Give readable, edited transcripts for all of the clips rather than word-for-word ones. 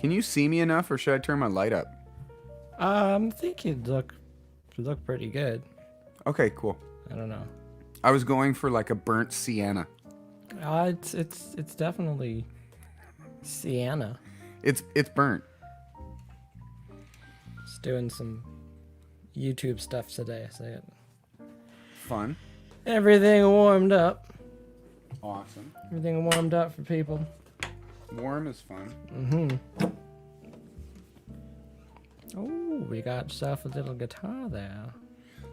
Can you see me enough, or should I turn my light up? I think you look pretty good. Okay, cool. I don't know. I was going for like a burnt sienna. It's definitely sienna. It's burnt. Just doing some YouTube stuff today. So Fun. everything warmed up. Awesome. Everything warmed up for people. Warm is fun. Mm-hmm. Oh, we got yourself a little guitar there.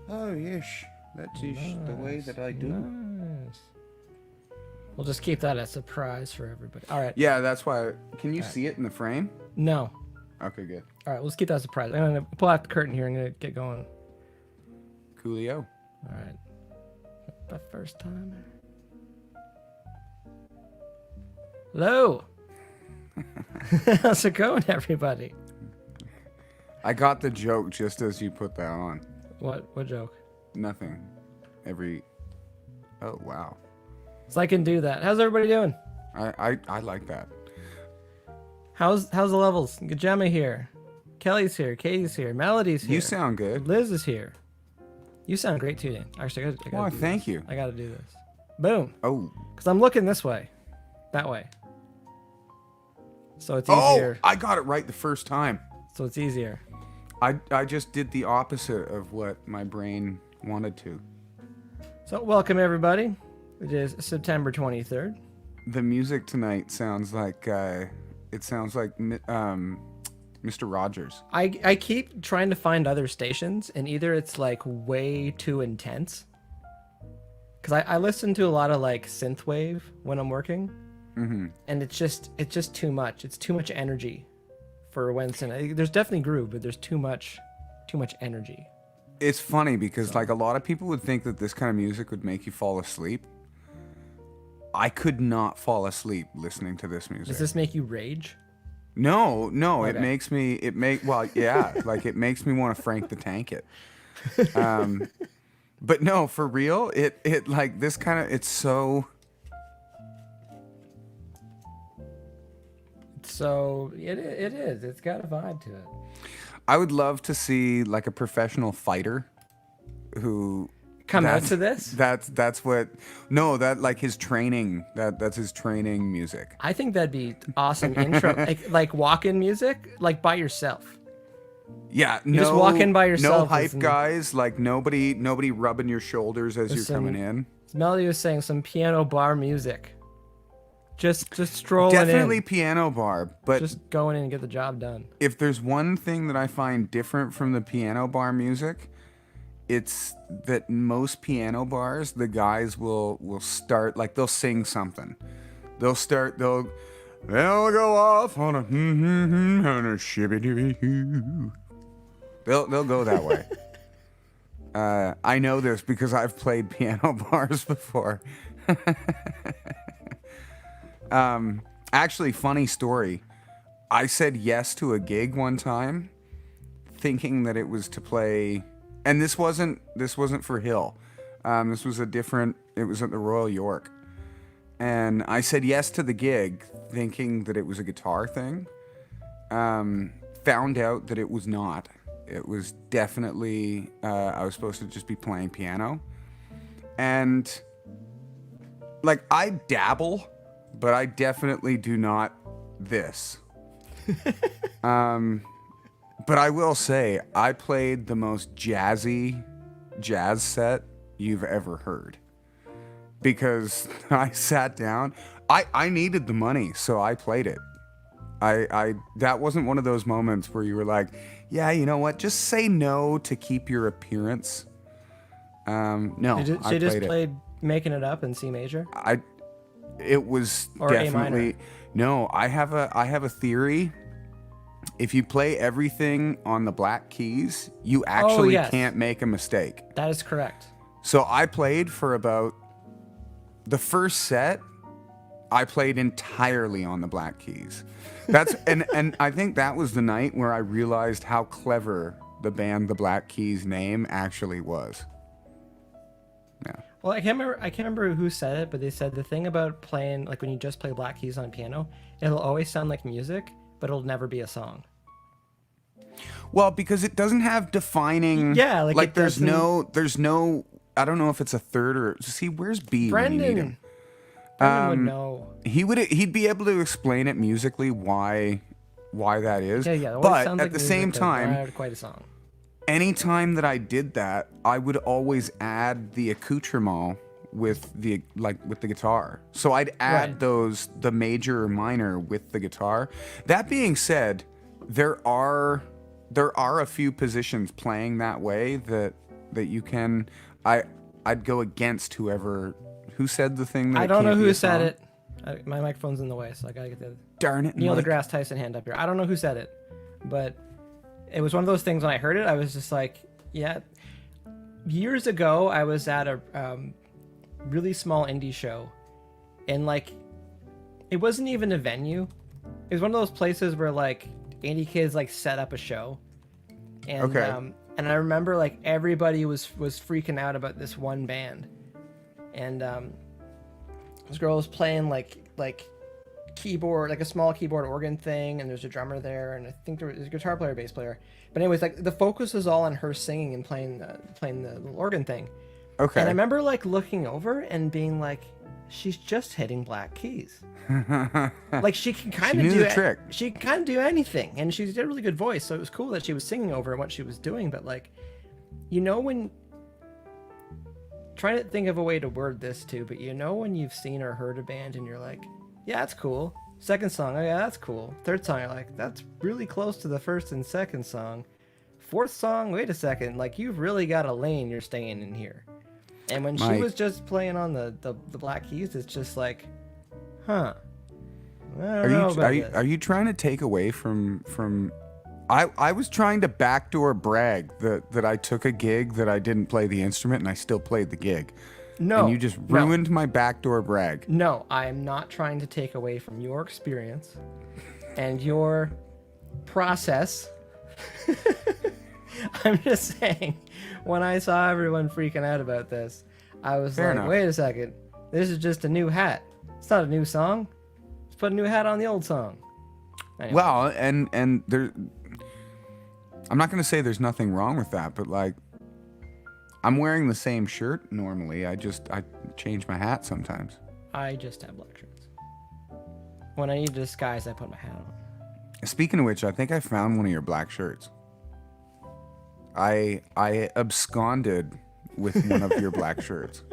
Oh yes, that is the way that I do. Nice. We'll just keep that a surprise for everybody. All right. Yeah, that's why. Can you see it in the frame? No. Okay, good. All right, let's keep that a surprise. I'm gonna pull out the curtain here. I'm gonna get going. Coolio. All right. My first time. Hello. How's it going, everybody? I got the joke just as you put that on. What joke? Nothing. Oh wow. So I can do that. How's everybody doing? I like that. How's the levels? Gemma here. Kelly's here. Katie's here. Melody's here. You sound good. Liz is here. You sound great too, Dan. Actually, I gotta Oh, do thank this. you. I gotta do this. Boom. Oh. Because I'm looking this way. That way. So it's easier. Oh, I got it right the first time. So it's easier. I just did the opposite of what my brain wanted to. So welcome everybody. It is September 23rd. The music tonight sounds like Mr. Rogers. I keep trying to find other stations, and either it's like way too intense. Because I listen to a lot of like synthwave when I'm working. Mm-hmm. And it's just too much. It's too much energy for Winston. There's definitely groove, but there's too much energy. It's funny because like a lot of people would think that this kind of music would make you fall asleep. I could not fall asleep listening to this music. Does this make you rage? No, Okay. it makes me like it makes me want to Frank the Tank it. But no, for real, it like this kind of it's so it is. It's got a vibe to it. I would love to see like a professional fighter who Come out to this? That's what that like his training that's his training music. I think that'd be awesome intro, like walk-in music, like by yourself. Yeah, You just walk in by No yourself. hype guys, like nobody rubbing your shoulders as you're coming in. Melody was saying some piano bar music. Just strolling Definitely in. piano bar, but Just going in and get the job done. if there's one thing that I find different from the piano bar music, it's that most piano bars, the guys will start like they'll sing something. They'll go off on a shibby. They'll go that way. I know this because I've played piano bars before. Actually, funny story. I said yes to a gig one time, thinking that it was to play, and this wasn't for Hill. This was it was at the Royal York. And I said yes to the gig, thinking that it was a guitar thing. Found out that it was not. It was definitely, I was supposed to just be playing piano. And, like, I dabble, but I definitely do not this. But I will say, I played the most jazzy jazz set you've ever heard. Because I sat down, I needed the money, so I played it. That wasn't one of those moments where you were like, yeah, you know what, just say no to keep your appearance. No, So you just played Making It Up in C major? It was Or A definitely, no, I have a theory. If you play everything on the black keys, you actually can't make a mistake. That is correct. So I played for about the first set. I played entirely on the black keys. That's and I think that was the night where I realized how clever the band The Black Keys name actually was. Yeah. Well, I can't remember who said it, but they said the thing about playing, like when you just play black keys on piano, it'll always sound like music. but it'll never be a song. Well, because it doesn't have defining. Yeah, like there's no. I don't know if it's a third or see. Where's B when you need him? Brendan would know. He'd be able to explain it musically why that is. Yeah. It always But sounds at like the music, same but time, not quite a song. anytime that I did that, I would always add the accoutrement with the guitar. So I'd add the major or minor with the guitar. That being said, there are a few positions playing that way that you can. I'd go against who said the thing that I don't know who said song. it. My microphone's in the way, so I gotta get the Darn it, Neil Mike. deGrasse Tyson hand up here. I don't know who said it, but it was one of those things. When I heard it, I was just like, yeah. Years ago, I was at a really small indie show, and like, it wasn't even a venue. It was one of those places where like indie kids like set up a show, and and I remember like everybody was freaking out about this one band, and this girl was playing like keyboard, like a small keyboard organ thing, and there's a drummer there, and I think there was a guitar player, bass player. But anyways, like the focus was all on her singing and playing the little organ thing. Okay. And I remember like looking over and being like, she's just hitting black keys. Like she can kind of do the trick. She can kind of do anything, and she did a really good voice. So it was cool that she was singing over what she was doing. But like, when trying to think of a way to word this too, but when you've seen or heard a band and you're like, yeah, that's cool. Second song, oh yeah, that's cool. Third song, you're like, that's really close to the first and second song. Fourth song, wait a second, like you've really got a lane you're staying in here. And when she was just playing on the black keys, it's just like, huh. Are you trying to take away from I was trying to backdoor brag that I took a gig that I didn't play the instrument and I still played the gig. No. And you just ruined my backdoor brag. No, I am not trying to take away from your experience and your process. I'm just saying, when I saw everyone freaking out about this, I was Fair like, enough. wait a second. This is just a new hat. It's not a new song. Let's put a new hat on the old song. Anyway. Well, and there, I'm not going to say there's nothing wrong with that, but like, I'm wearing the same shirt normally. I change my hat sometimes. I just have black shirts. When I need to disguise, I put my hat on. Speaking of which, I think I found one of your black shirts. I absconded with one of your black shirts.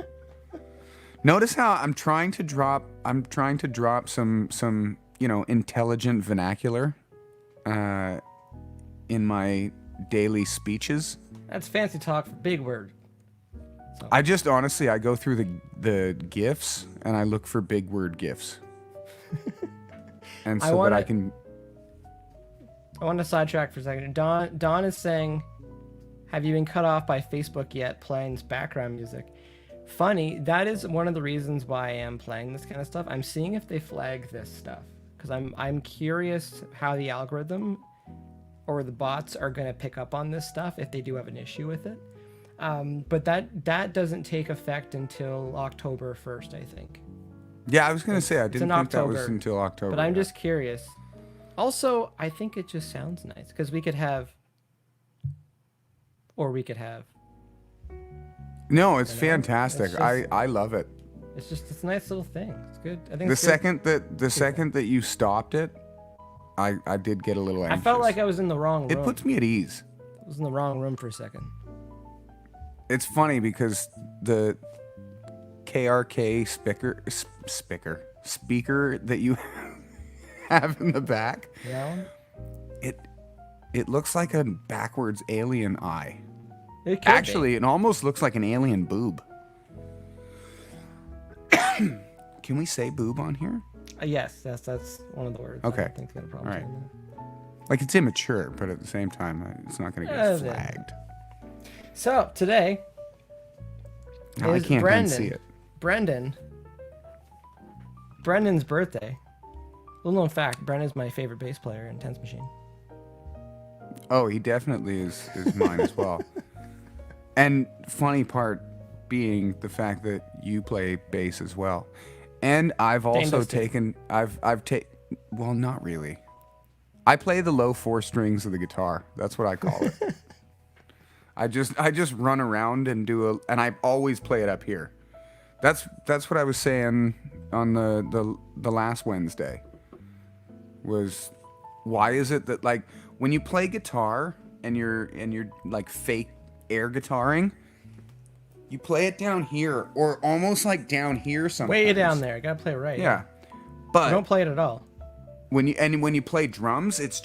Notice how I'm trying to drop some intelligent vernacular in my daily speeches. That's fancy talk for big word. So. I just honestly, I go through the GIFs and I look for big word GIFs. And so that I can... I want to sidetrack for a second. Don is saying, have you been cut off by Facebook yet playing this background music? Funny, that is one of the reasons why I am playing this kind of stuff. I'm seeing if they flag this stuff, because I'm curious how the algorithm or the bots are going to pick up on this stuff if they do have an issue with it. But that doesn't take effect until October 1st, I think. Yeah, I was going to say, I didn't think that was until October. But I'm just curious. Also, I think it just sounds nice, because we could have... No, it's fantastic. I love it. It's a nice little thing. It's good. I think the second that you stopped it, I did get a little anxious. I felt like I was in the wrong room. It puts me at ease. I was in the wrong room for a second. It's funny because the KRK speaker that you have in the back, Yeah. It looks like a backwards alien eye. It could Actually, it almost looks like an alien boob. Can we say boob on here? Yes, that's one of the words. Okay. I don't think it's got a problem. All right. saying Like, it's immature, but at the same time, it's not going to get flagged. that. So today No, I is can't unsee it. Brendan's birthday. Little known fact: Brendan's my favorite bass player in Tense Machine. Oh, he definitely is mine as well. And funny part being the fact that you play bass as well. And I've also taken, well, not really. I play the low 4 strings of the guitar. That's what I call it. I just run around and and I always play it up here. That's what I was saying on the last Wednesday. Was why is it that like when you play guitar and you're like fake air guitaring, you play it down here or almost like down here sometimes. Way down there. Gotta play it right. Yeah. But don't play it at all. when you play drums, it's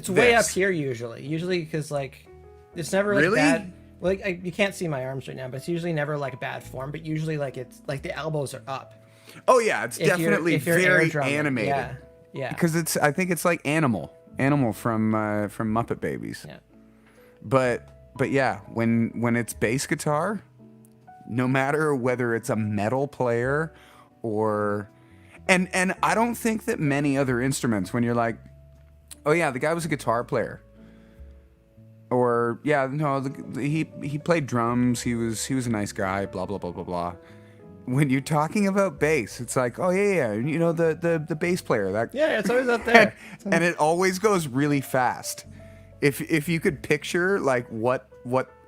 way up here usually. Usually because like it's never like really bad. Like you can't see my arms right now, but it's usually never like a bad form. But usually like it's like the elbows are up. Oh yeah, it's definitely very animated. Yeah, yeah. Because I think it's like Animal from Muppet Babies. Yeah. But yeah, when it's bass guitar, no matter whether it's a metal player or and I don't think that many other instruments when you're like, oh yeah, the guy was a guitar player. Or yeah, no, he played drums. He was a nice guy. Blah blah blah blah blah. When you're talking about bass, it's like, oh yeah, you know the bass player. That Yeah, it's always up there. and it always goes really fast. If you could picture like what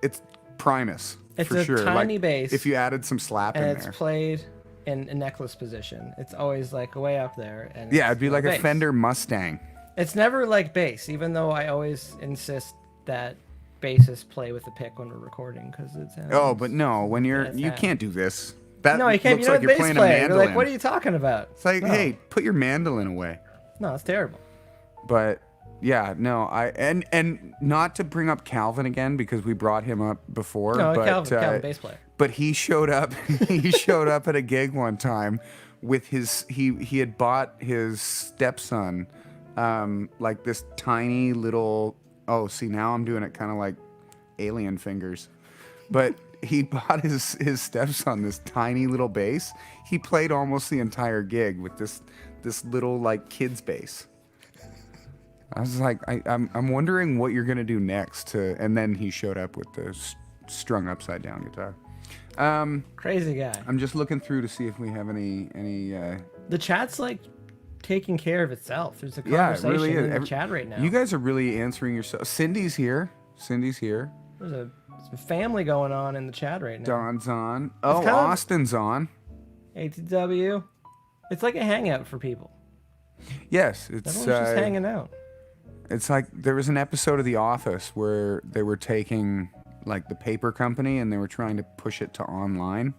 it's Primus It's for a sure. tiny like, bass, if you added some slap and in it's there. played in a necklace position. It's always like way up there. And Yeah, it's it'd be like a bass. Fender Mustang. It's never like bass, even though I always insist that bassists play with the pick when we're recording because it's. Oh, but no, when you sounds. can't do this. That No, you can't. looks You know, like the you're bass playing a player. You're mandolin. like, what are you talking about? It's like, No. hey, put your mandolin away. No, it's terrible. But yeah, no, and not to bring up Calvin again because we brought him up before. No, but, Calvin, bass player. But he showed up. He showed up at a gig one time with his. He had bought his stepson, like this tiny little. Oh, see now I'm doing it kind of like alien fingers, but he bought his stepson this tiny little bass. He played almost the entire gig with this little like kid's bass. I was like, I'm wondering what you're gonna do next. And then he showed up with the strung upside down guitar. Crazy guy. I'm just looking through to see if we have any. The chat's like taking care of itself. There's a Yeah, it conversation really is. in the chat right now. You guys are really answering yourself. Cindy's here. There's some family going on in the chat right now. Don's on. Oh, kind of- Austin's on. ATW. It's like a hangout for people. Yes, it's Everyone's just hanging out. it's like there was an episode of The Office where they were taking like the paper company and they were trying to push it to online.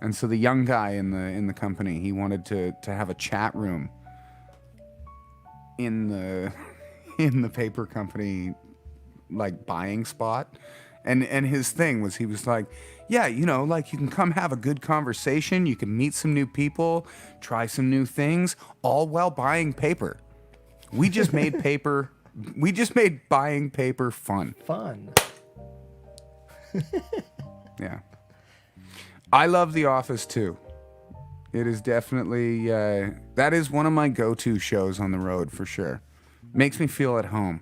And so the young guy in the company, he wanted to have a chat room in the paper company like buying spot. And his thing was he was like, yeah, you know, like you can come have a good conversation, you can meet some new people, try some new things, all while buying paper. We just made paper. We just made buying paper fun. Fun. Yeah. I love The Office too. It is definitely that is one of my go-to shows on the road for sure. Makes me feel at home.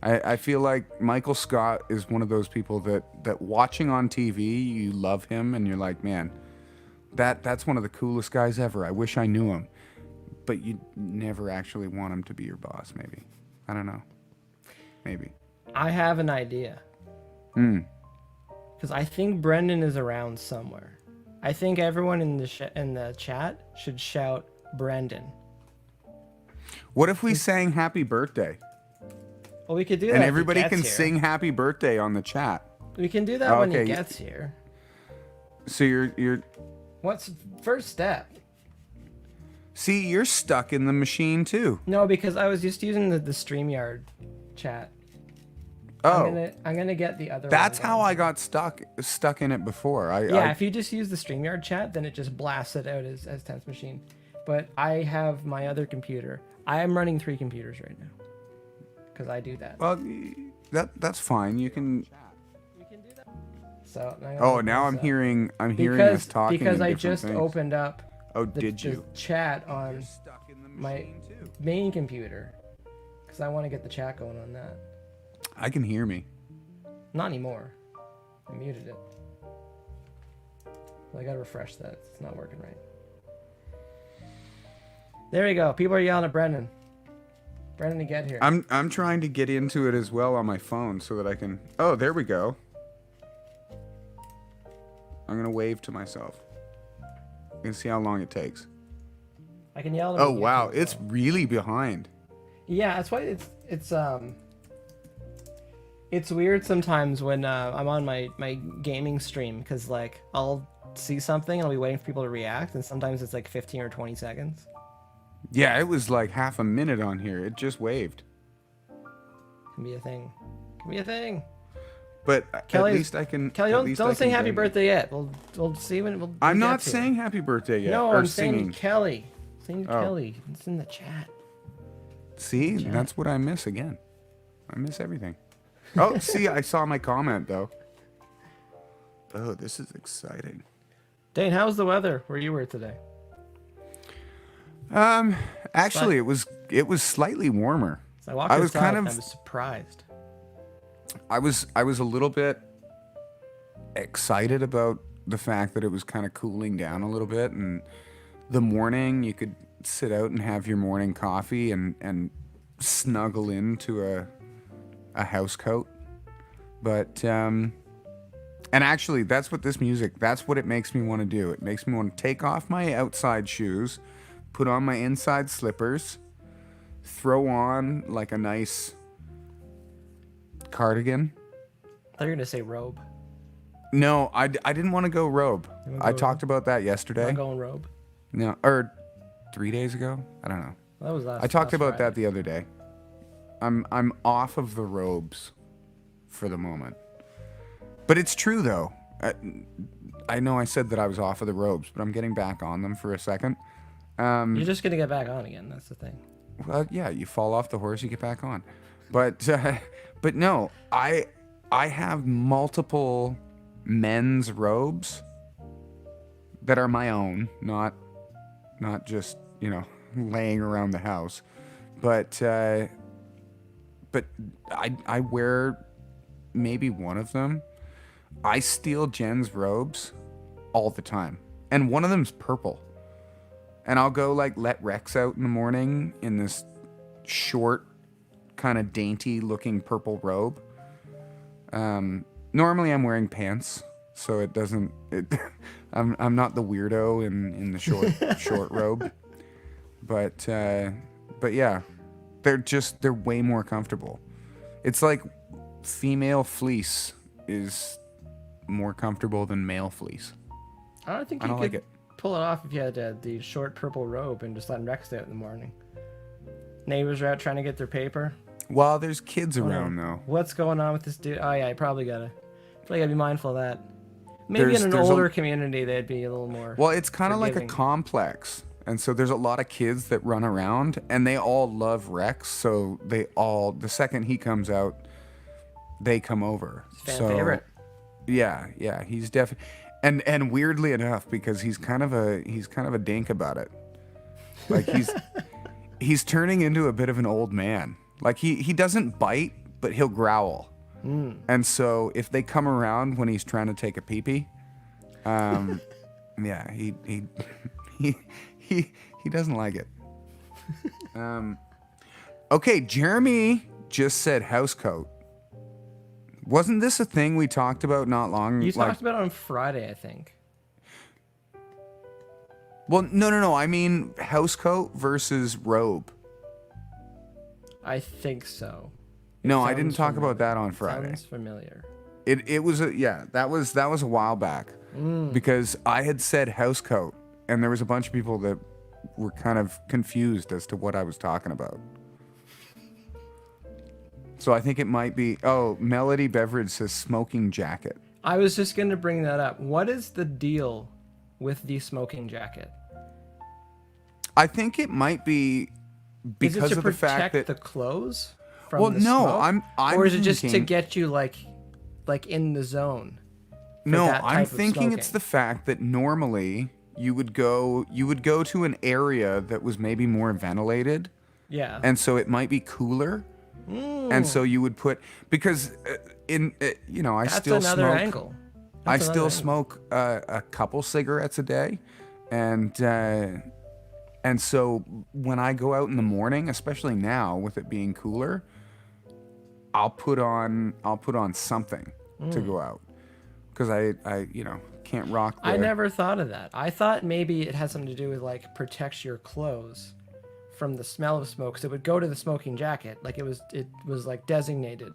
I feel like Michael Scott is one of those people that watching on TV, you love him and you're like, man, that's one of the coolest guys ever. I wish I knew him. But you never actually want him to be your boss, maybe. I don't know. Maybe. I have an idea. Because I think Brendan is around somewhere. I think everyone in the chat should shout Brendan. What if we sang happy birthday? Well, we could do that. And if he everybody gets can here. sing happy birthday on the chat. We can do that when he Okay. gets here. So you're What's first step? see, you're stuck in the machine too. No, because I was just using the StreamYard chat. Oh, I'm gonna get the other. that's one how going. I got stuck in it before. Yeah, if you just use the StreamYard chat, then it just blasts it out as Tense Machine. But I have my other computer. I am running 3 computers right now. Because I do that. Well, that's fine. You can. We can do that. So Oh, now I'm hearing us talking. Because in I different just things. opened up Oh, the did you? chat on Stuck in the my machine too. main computer. Because I want to get the chat going on that. I can hear me. Not anymore. I muted it. So I gotta refresh that. It's not working right. There we go. People are yelling at Brendan. Brendan, to get here. I'm trying to get into it as well on my phone so that I can. Oh, there we go. I'm gonna wave to myself. You can see how long it takes. I can yell. Oh wow, it's really behind. Yeah, that's why it's weird sometimes when I'm on my gaming stream, because like I'll see something and I'll be waiting for people to react, and sometimes it's like 15 or 20 seconds. Yeah, it was like half a minute on here. It just waved. Can be a thing. Can be a thing. But Kelly, at least I can. Kelly, don't sing happy birthday yet. We'll see when we'll. I'm not saying happy birthday yet. No, or I'm singing. saying Kelly. Sing Kelly. It's in the chat. See, that's what I miss again. I miss everything. Oh, see, I saw my comment though. Oh, this is exciting. Dane, how's the weather where you were today? Actually, it was slightly warmer. So I walked I was outside kind and of. I was surprised. I was a little bit excited about the fact that it was kind of cooling down a little bit, and the morning you could sit out and have your morning coffee and snuggle into a house coat. But and actually that's what it makes me want to do. It makes me want to take off my outside shoes, put on my inside slippers, throw on like a nice cardigan. I thought you were gonna say robe. No, I didn't want to go robe. I talked about that yesterday. I'm going robe. No, or 3 days ago. I don't know. Well, that was last. I talked last about Friday. that the other day. I'm off of the robes for the moment. But it's true though. I know I said that I was off of the robes, but I'm getting back on them for a second. You're just gonna get back on again. That's the thing. Well, yeah, you fall off the horse, you get back on. But no, I have multiple men's robes that are my own, not just, laying around the house. But I wear maybe one of them. I steal Jen's robes all the time. And one of them's purple. And I'll go like let Rex out in the morning in this short, kind of dainty looking purple robe. Normally I'm wearing pants, so it doesn't. I'm not the weirdo in the short robe. But yeah, they're way more comfortable. It's like female fleece is more comfortable than male fleece. I don't think I you don't could like it. pull it off if you had the short purple robe and just let Rex out in the morning. Neighbors are out trying to get their paper. Well, there's kids around though. What's going on with this dude? Oh yeah, I probably gotta be mindful of that. Maybe in an There's older community they'd be a little more. Well, it's kind of like a forgiving. complex. And so there's a lot of kids that run around and they all love Rex. So the second he comes out, they come over. Fan favorite. Yeah, he's definitely, and weirdly enough, because he's kind of a dink about it. Like he's turning into a bit of an old man. Like he doesn't bite, but he'll growl. And so if they come around when he's trying to take a pee-pee, yeah, he doesn't like it. Okay, Jeremy just said house coat. Wasn't this a thing we talked about not long? You talked about it on Friday, I think. Well, no. I mean house coat versus robe. I think so. No, I didn't Sounds talk familiar. about that on Friday. Sounds familiar. It was that was a while back because I had said house coat and there was a bunch of people that were kind of confused as to what I was talking about. So I think it might be. Oh, Melody Beverage says smoking jacket. I was just going to bring that up. What is the deal with the smoking jacket? I think it might be because is it to of the fact protect that. the clothes from Well, the no, smoke? I'm or is it just to thinking- get you like in the zone? for No, that I'm type of thinking it's smoking? the fact that normally you would go to an area that was maybe more ventilated, Yeah. and so it might be cooler. And so you would put because I That's still another smoke. angle. I That's still another angle. smoke a couple cigarettes a day, and And so when I go out in the morning, especially now with it being cooler, I'll put on something to go out because I can't rock. I never thought of that. I thought maybe it has something to do with like protects your clothes from the smell of smoke, so it would go to the smoking jacket. Like it was like designated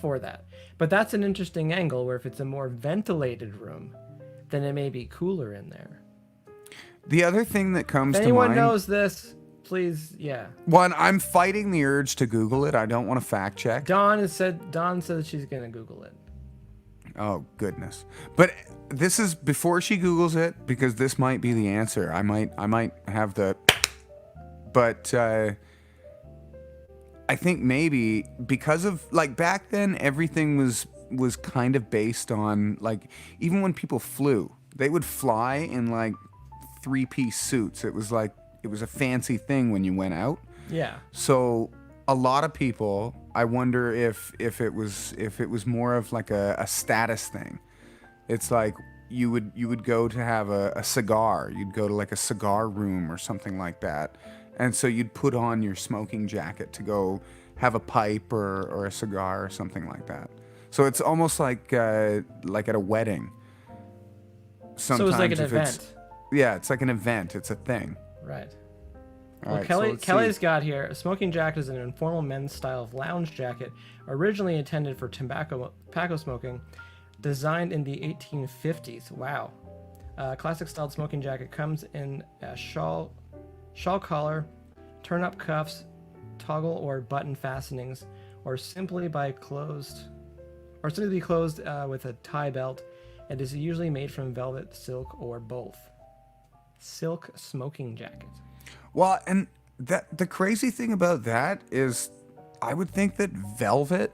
for that. But that's an interesting angle where if it's a more ventilated room, then it may be cooler in there. The other thing that comes If to anyone mind, knows this, please, yeah. one, I'm fighting the urge to Google it. I don't want to fact check. Dawn said that she's gonna Google it. Oh goodness! But this is before she Googles it because this might be the answer. I might have the, but I think maybe because of like back then everything was kind of based on like even when people flew, they would fly in like 3-piece suits. It was a fancy thing when you went out. Yeah. So a lot of people, I wonder if it was more of like a status thing. It's like you would go to have a cigar. You'd go to like a cigar room or something like that. And so you'd put on your smoking jacket to go have a pipe or a cigar or something like that. So it's almost like at a wedding. Sometimes So it's like an event. Yeah, it's like an event. It's a thing. Right. All Well, right, so let's Kelly's see. got here, a smoking jacket is an informal men's style of lounge jacket, originally intended for tobacco smoking, designed in the 1850s. Wow. Classic styled smoking jacket comes in a shawl collar, turn-up cuffs, toggle or button fastenings, or simply be closed with a tie belt. It is usually made from velvet, silk, or both. Silk smoking jacket. Well, and the crazy thing about that is I would think that velvet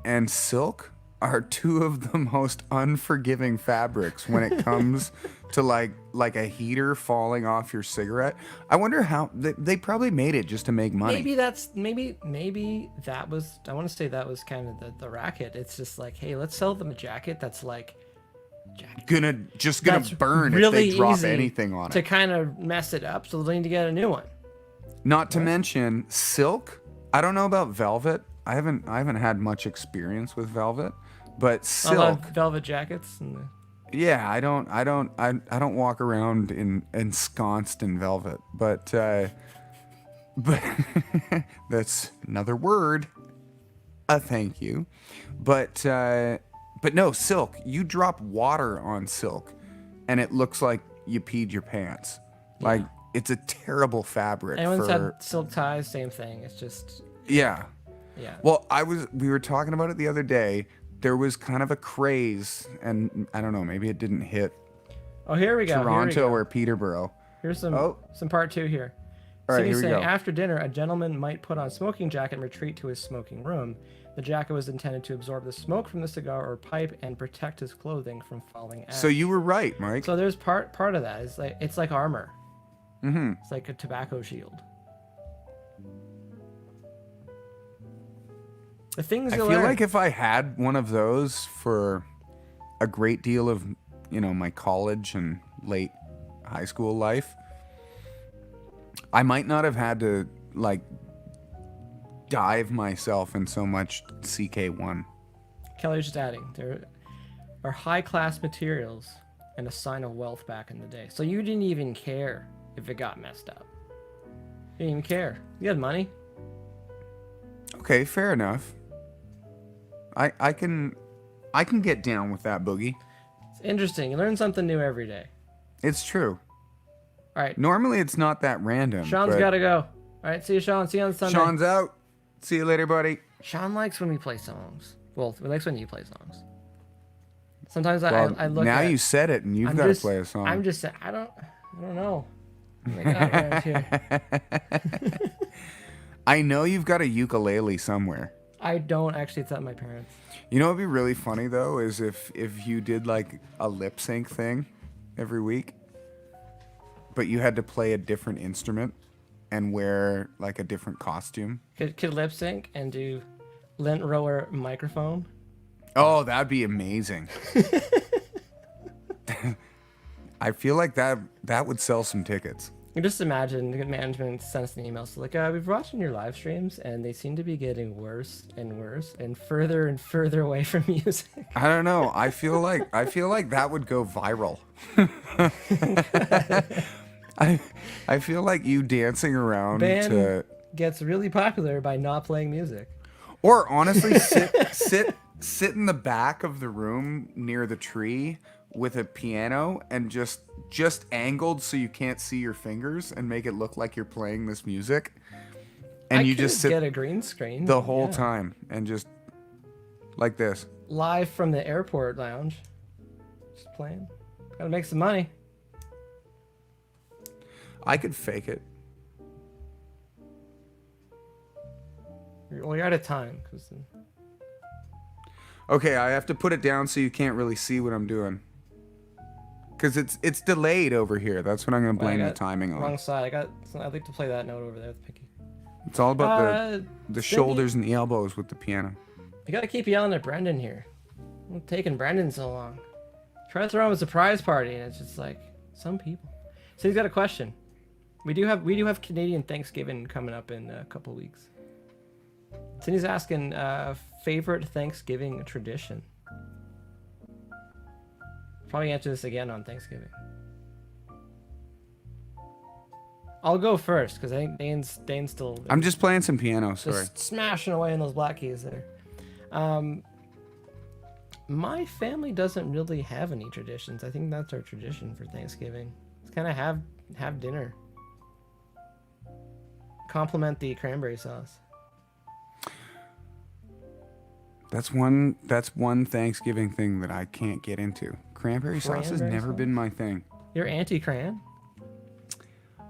and silk are two of the most unforgiving fabrics when it comes to like a heater falling off your cigarette. I wonder how they probably made it just to make money. Maybe that was, I want to say that was kind of the racket. It's just like, hey, let's sell them a jacket that's like gonna that's burn really if they drop easy anything on to it. kind of mess it up, so they need to get a new one. Not to mention silk. I don't know about velvet. I haven't had much experience with velvet, but silk. I love velvet jackets. Yeah, I don't walk around ensconced in velvet, but that's another word. Thank you, but no, silk. You drop water on silk, and it looks like you peed your pants. Yeah. Like it's a terrible fabric. Anyone's had silk ties, same thing. It's just yeah. yeah. Well, we were talking about it the other day. There was kind of a craze, and I don't know, maybe it didn't hit Oh, here we go. Toronto or Peterborough. Here's some part two here. All right, Cindy's here we saying, go. after dinner, a gentleman might put on a smoking jacket and retreat to his smoking room. The jacket was intended to absorb the smoke from the cigar or pipe and protect his clothing from falling ash. So you were right, Mike. So there's part of that. It's like armor. Mm-hmm. It's like a tobacco shield. The things I you feel learn. like if I had one of those for a great deal of, my college and late high school life, I might not have had to dive myself in so much CK1. Kelly's just adding, there are high-class materials and a sign of wealth back in the day. So you didn't even care if it got messed up. You didn't even care. You had money. Okay, fair enough. I can get down with that, Boogie. It's interesting. You learn something new every day. It's true. All right. Normally it's not that random. Sean's but got to go. All right. See you, Sean. See you on Sunday. Sean's out. See you later, buddy. Sean likes when we play songs. Well, he likes when you play songs. Sometimes Well, I look now at you said it, and you've got to play a song. I'm just saying, I don't know. Oh my God, around here. I know you've got a ukulele somewhere. I don't actually. It's at my parents'. You know what'd be really funny though is if you did like a lip sync thing every week, but you had to play a different instrument and wear like a different costume. Could lip sync and do lint roller microphone. Oh, that'd be amazing. I feel like that would sell some tickets. You just imagine the management sends an email, so like, we've watched your live streams, and they seem to be getting worse and worse, and further away from music. I don't know. I feel like that would go viral. I feel like you dancing around Band to, gets really popular by not playing music. or honestly sit in the back of the room near the tree with a piano and just angled so you can't see your fingers and make it look like you're playing this music. And I you could just sit get a green screen the whole yeah. time and just like this. Live from the airport lounge. Just playing. Gotta make some money. I could fake it. Well, you're out of time. Okay, I have to put it down so you can't really see what I'm doing. Because it's delayed over here. That's what I'm going to blame the timing on. Wrong side. I'd like to play that note over there with Pinky. It's all about the Cindy, shoulders and the elbows with the piano. You gotta keep yelling at Brendan here. What's taking Brendan so long? Try to throw him a surprise party, and it's just like some people. So he's got a question. We do have Canadian Thanksgiving coming up in a couple weeks. Cindy's asking favorite Thanksgiving tradition. Probably answer this again on Thanksgiving. I'll go first because I think Dane's still. I'm just playing some piano. Sorry. Just smashing away in those black keys there. My family doesn't really have any traditions. I think that's our tradition for Thanksgiving. It's kind of have dinner. Compliment the cranberry sauce. That's one Thanksgiving thing that I can't get into. Cranberry sauce has never been my thing. You're anti-cran?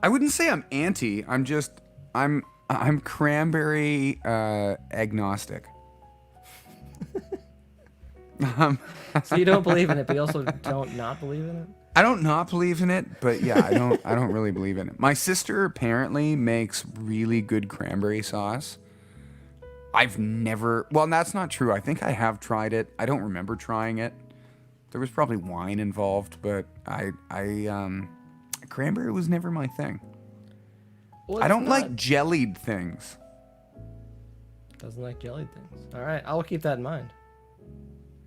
I wouldn't say I'm anti. I'm cranberry agnostic. So you don't believe in it, but you also don't not believe in it? I don't not believe in it, but yeah, I don't really believe in it. My sister apparently makes really good cranberry sauce. I've never, well, that's not true. I think I have tried it. I don't remember trying it. There was probably wine involved, but cranberry was never my thing. Well, I don't like jellied things. Doesn't like jellied things. All right, I'll keep that in mind.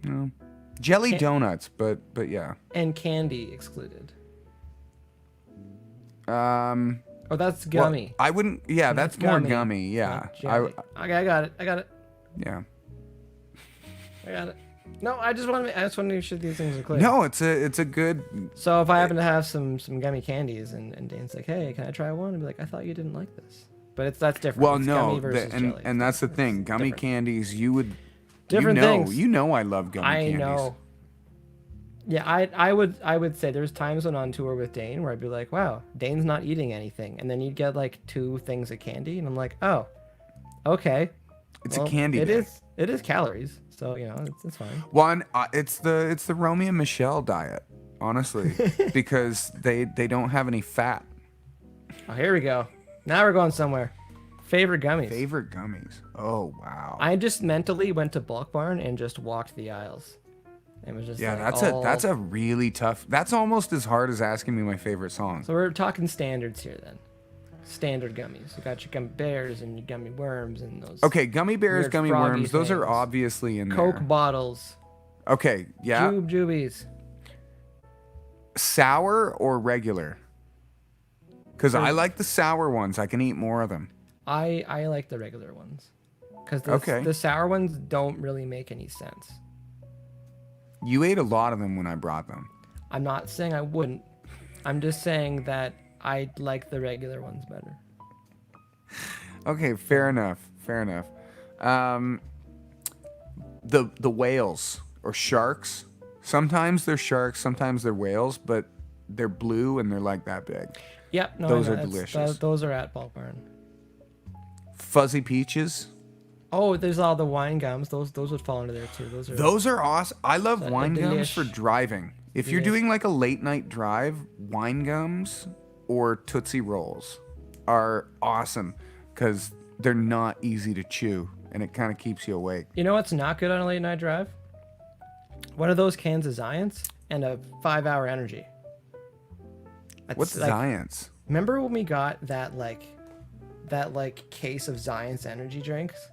No. Jelly donuts, but yeah. And candy excluded. Oh, that's gummy. Well, I wouldn't. Yeah, that's more gummy. Yeah. Okay, I got it. Yeah. I got it. No, I just want to make sure these things are clear. No, it's a good. So if I happen to have some gummy candies and Dane's like, hey, can I try one? I'd be like, I thought you didn't like this. But that's different. Well, it's no, gummy versus jelly. and that's the thing. Gummy different. candies, you would. Different things. You know I love gummy candies. I know. Yeah, I would say there's times when on tour with Dane where I'd be like, wow, Dane's not eating anything, and then you'd get like 2 things of candy, and I'm like, oh, okay. It's a candy. It is calories, so you know it's fine. One, it's the Romeo and Michelle diet, honestly, because they don't have any fat. Oh, here we go. Now we're going somewhere. Favorite gummies. Favorite gummies. Oh wow. I just mentally went to Bulk Barn and just walked the aisles. It was just that's a really tough. That's almost as hard as asking me my favorite song. So we're talking standards here then. Standard gummies. You got your gummy bears and your gummy worms and those. Okay, gummy bears, gummy worms. Those are things. obviously in Coke there. bottles. Okay, yeah. Jubies. Sour or regular? Because I like the sour ones. I can eat more of them. I like the regular ones. Because the sour ones don't really make any sense. You ate a lot of them when I brought them. I'm not saying I wouldn't. I'm just saying that I like the regular ones better. Okay, fair enough. The whales or sharks. Sometimes they're sharks, sometimes they're whales, but they're blue and they're like that big. Yep, no, those are delicious. Those are at Bulk Barn. Fuzzy peaches. Oh, there's all the wine gums. Those would fall into there too. Those are awesome. I love wine gums for driving. If you're doing like a late night drive, wine gums or Tootsie Rolls are awesome because they're not easy to chew and it kind of keeps you awake. You know what's not good on a late night drive? One of those cans of Zions and a 5-hour energy. What's Zions? Remember when we got that case of Zion's energy drinks?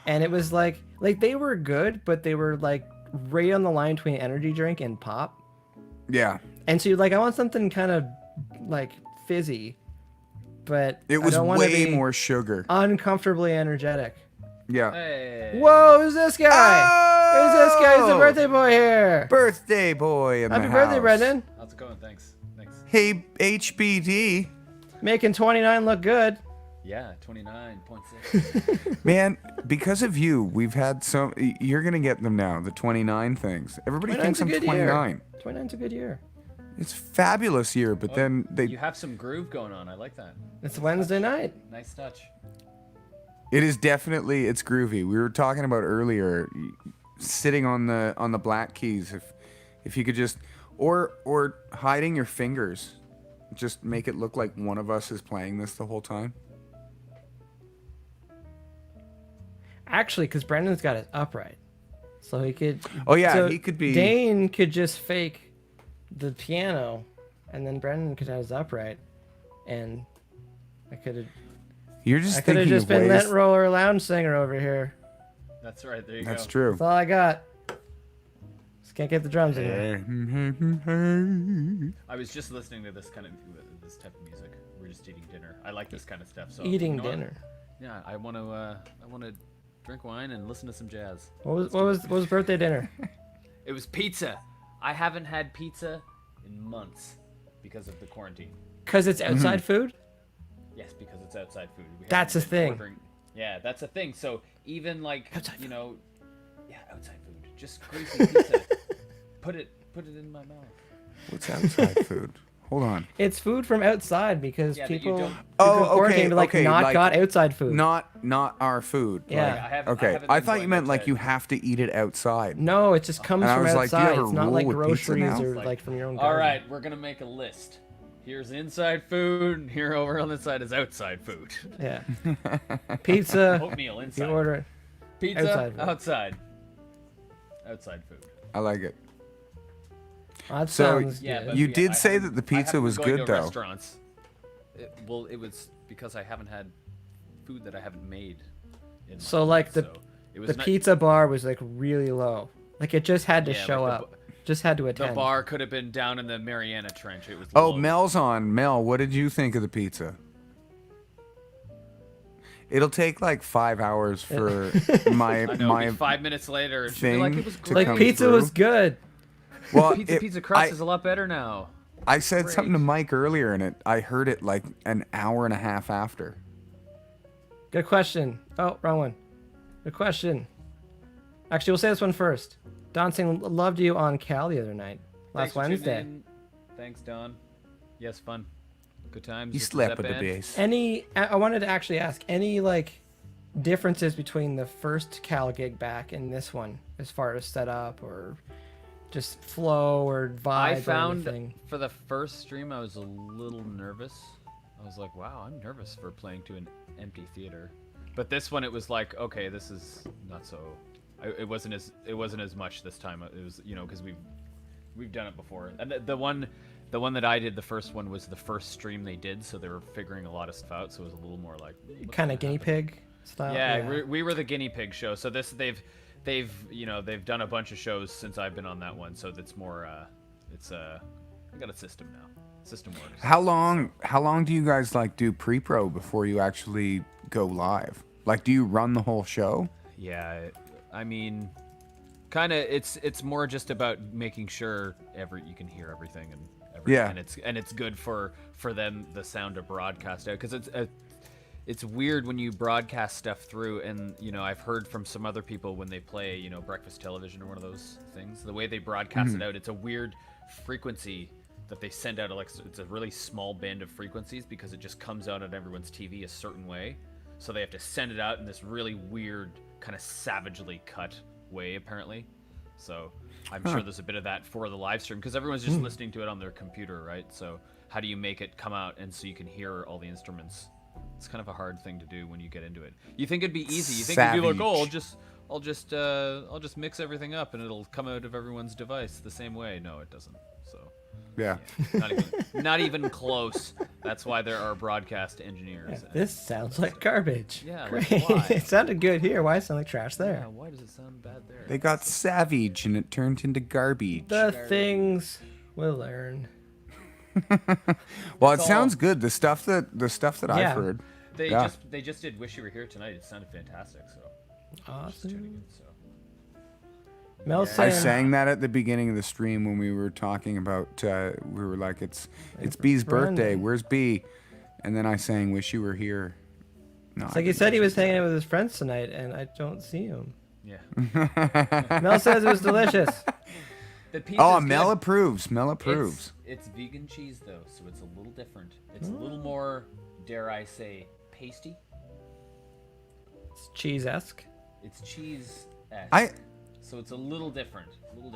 And it was like they were good, but they were like right on the line between energy drink and pop. Yeah. And so you're like, I want something kind of like fizzy, but It was I don't want way to be more sugar. uncomfortably energetic. Yeah. Hey. Whoa, who's this guy? Who's this guy? Who's the birthday boy here? Birthday boy in Happy the birthday, house. Brendan. How's it going? Thanks. Hey, HBD. Making 29 look good. Yeah, 29.6. Man, because of you, we've had so... You're going to get them now, the 29 things. Everybody 29's thinks a I'm good 29. 29's a good year. It's a fabulous year, but then they... You have some groove going on. I like that. It's Wednesday night. Nice touch. It is definitely... It's groovy. We were talking about earlier, sitting on the black keys, if you could just... Or hiding your fingers. Just make it look like one of us is playing this the whole time. Actually, because Brendan's got it upright. So he could... Oh, yeah, so he could be... Dane could just fake the piano, and then Brendan could have his upright. And I could have... You're just I could have thinking just of been ways... that roller lounge singer over here. That's right. There you go. That's true. That's all I got. Just can't get the drums in here. I was just listening to this type of music. We're just eating dinner. I like this kind of stuff. So Eating you know what? dinner. Yeah, I want to drink wine and listen to some jazz. What was birthday dinner? It was pizza. I haven't had pizza in months because of the quarantine. Because it's outside food? Yes, because it's outside food. We That's haven't a been thing. ordering- Yeah, that's a thing. So even like Outside you know, yeah, outside food. Just greasy pizza. Put it in my mouth. What's outside food? Hold on. It's food from outside because Yeah, that you people don't- quarantined, okay, not like, got outside food. Not our food. Yeah. Like, I haven't Okay, been I thought you going meant like outside. you have to eat it outside. No, it just comes And I from was like, do you outside. have a It's not rule like with pizza groceries now? or Like, like from your own All garden. right, we're gonna make a list. Here's inside food, and here over on the side is outside food. Yeah. Pizza. Oatmeal You inside. order it. Pizza outside food. outside food. I like it. Oh, that So, sounds Yeah, good. but You yeah, did I say haven't- that the I pizza haven't was been going good, to though. Restaurants. It was because I haven't had food that I haven't made. In So, months, like, the- so it was The not- pizza bar was like really low. Like it just had to Yeah, show like up. Just had to The attend. bar could have been down in the Mariana Trench. It was. Oh, low. Mel's on. Mel, what did you think of the pizza? It'll take like 5 hours for my I know. my. it'd be 5 minutes later, and she'd be like, thing "It was to great. come Like pizza through. was good. Well, Pizza crust is a lot better now." I said something to great. Mike earlier, and I heard it like an hour and a half after. Good question. Oh, wrong one. Good question. Actually, we'll say this one first. Don saying loved you on Cal the other night. Last Thanks for tuning Wednesday. in. Thanks, Don. Yes, fun. Good times. You with slept Zep with the Band. bass. I wanted to actually ask any like differences between the first Cal gig back and this one as far as setup or just flow or vibe I or found anything? for the first stream I was a little nervous. I was like, wow, I'm nervous for playing to an empty theater. But this one, it was like, okay, this is not so. It wasn't as much this time. It was, you know, because we've done it before. And the one that I did, the first one was the first stream they did, so they were figuring a lot of stuff out. So it was a little more like Kind of guinea pig style. Yeah, we were the guinea pig show. So they've done a bunch of shows since I've been on that one. So that's more I got a system now. System works. How long do you guys like do pre-pro before you actually go live? Like, do you run the whole show? Yeah, I mean, kind of. It's more just about making sure you can hear everything and everything, Yeah. and it's good for them the sound to broadcast out because it's weird when you broadcast stuff through, and you know I've heard from some other people when they play breakfast television or one of those things, the way they broadcast it out, it's a weird frequency that they send out. Like it's a really small band of frequencies because it just comes out on everyone's TV a certain way. So they have to send it out in this really weird, kind of savagely cut way, apparently. So I'm sure there's a bit of that for the live stream because everyone's just listening to it on their computer, right? So how do you make it come out and so you can hear all the instruments? It's kind of a hard thing to do when you get into it. You think it'd be easy. You think you'd be like, oh, I'll just mix everything up and it'll come out of everyone's device the same way. No, it doesn't. So Yeah. Not even close. That's why there are broadcast engineers. This sounds like garbage. Yeah, Great. like, why? It sounded good here. Why does it sound like trash there? Yeah, why does it sound bad there? They got savage and it turned into garbage. The things we'll learn. Well, it It's sounds all- good. The stuff that Yeah. I've heard. They just did Wish You Were Here Tonight. It sounded fantastic. So Awesome. tuning in, so. Mel I saying, sang that at the beginning of the stream when we were talking about. We were like, "It's B's birthday. Brendan. Where's B?" And then I sang, "Wish You Were Here." No, it's like he said he was hanging out with his friends tonight, and I don't see him. Yeah. Mel says it was delicious. The pizza's Oh, good. Mel approves. Mel approves. It's vegan cheese though, so it's a little different. It's a little more, dare I say, pasty. It's cheese-esque. It's cheese. So it's a little different.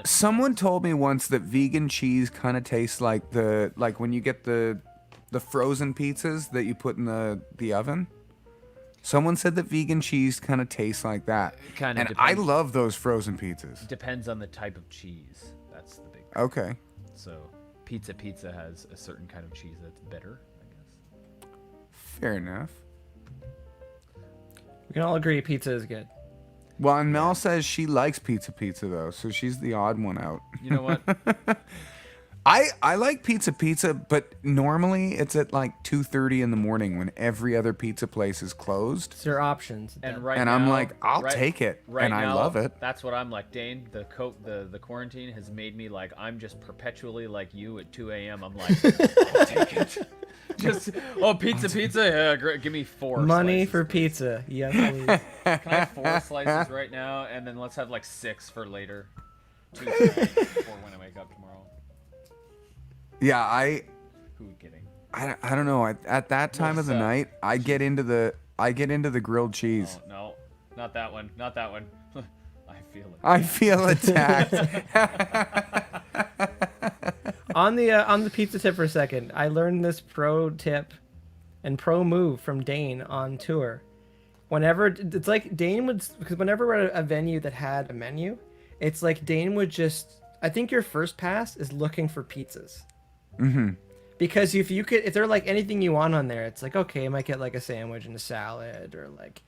Someone told me once that vegan cheese kind of tastes like when you get the frozen pizzas that you put in the oven. Someone said that vegan cheese kind of tastes like that. Kinda and depends. I love those frozen pizzas. Depends on the type of cheese. That's the big. Okay. So pizza has a certain kind of cheese that's bitter, I guess. Fair enough. We can all agree pizza is good. Well, and Mel says she likes pizza though, so she's the odd one out. You know what? I like pizza, but normally it's at like 2:30 in the morning when every other pizza place is closed. It's your options. And And I'm like, I'll take it, Right and I now, love it. That's what I'm like, Dane. The quarantine has made me like I'm just perpetually like you at 2 a.m. I'm like, I'll take it. Just pizza. Yeah, great. Give me 4. Money slices, for please. pizza. Yes, please. Can I have 4 slices right now, and then let's have like 6 for later. 2 tonight, 4 when I wake up tomorrow. Yeah, Who kidding? I don't know. At that time of the night, I get into the grilled cheese. Oh, no, not that one. Not that one. I feel it. I feel attacked. On the pizza tip for a second, I learned this pro tip and pro move from Dane on tour. Whenever it's like Dane would, because whenever we're at a venue that had a menu, it's like Dane would just. I think your first pass is looking for pizzas. Mm-hmm. Because if they're like anything you want on there, it's like okay, I might get like a sandwich and a salad or like,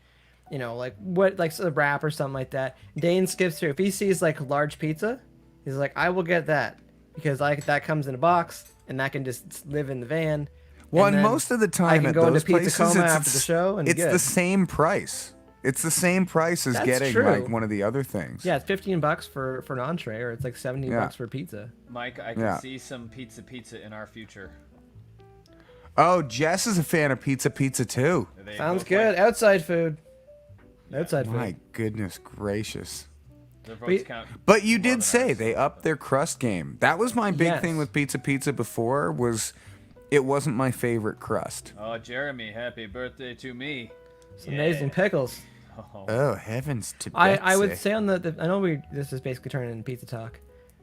like a wrap or something like that. Dane skips through. If he sees like large pizza, he's like, I will get that. Because that comes in a box and that can just live in the van. Well, and and then most of the I time can at go into those Pizza places, Coma after the show and it's good. the same price. It's the same price as That's getting true. like one of the other things. Yeah, it's $15 for an entree, or it's like $70 Yeah. for pizza. Mike, I can Yeah. see some pizza in our future. Oh, Jess is a fan of pizza too. They Sounds both good. like- Outside food. Outside My food. goodness gracious. their votes Wait, count. But you more did than say ours. they upped their crust game. That was my big Yes. thing with pizza before was it wasn't my favorite crust. Oh, Jeremy, happy birthday to me. Some amazing pickles. Oh, Oh, heavens to I would Betsy. say on the I know this is basically turning into pizza talk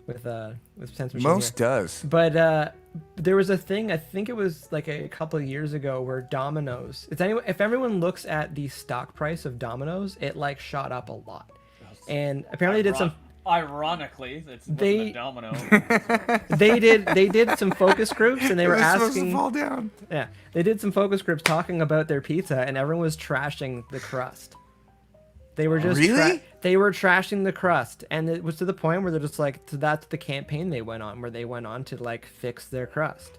with Sense Machine Most here. does. But there was a thing, I think it was like a couple of years ago, where Domino's. If everyone looks at the stock price of Domino's, it like shot up a lot. And apparently they did some. Ironically, it's They- a domino. They did some focus groups, and they were It was supposed to asking. fall down. Yeah, they did some focus groups talking about their pizza, and everyone was trashing the crust. They were just Really? they were trashing the crust, and it was to the point where they're just like, so that's the campaign they went on, where they went on to like fix their crust,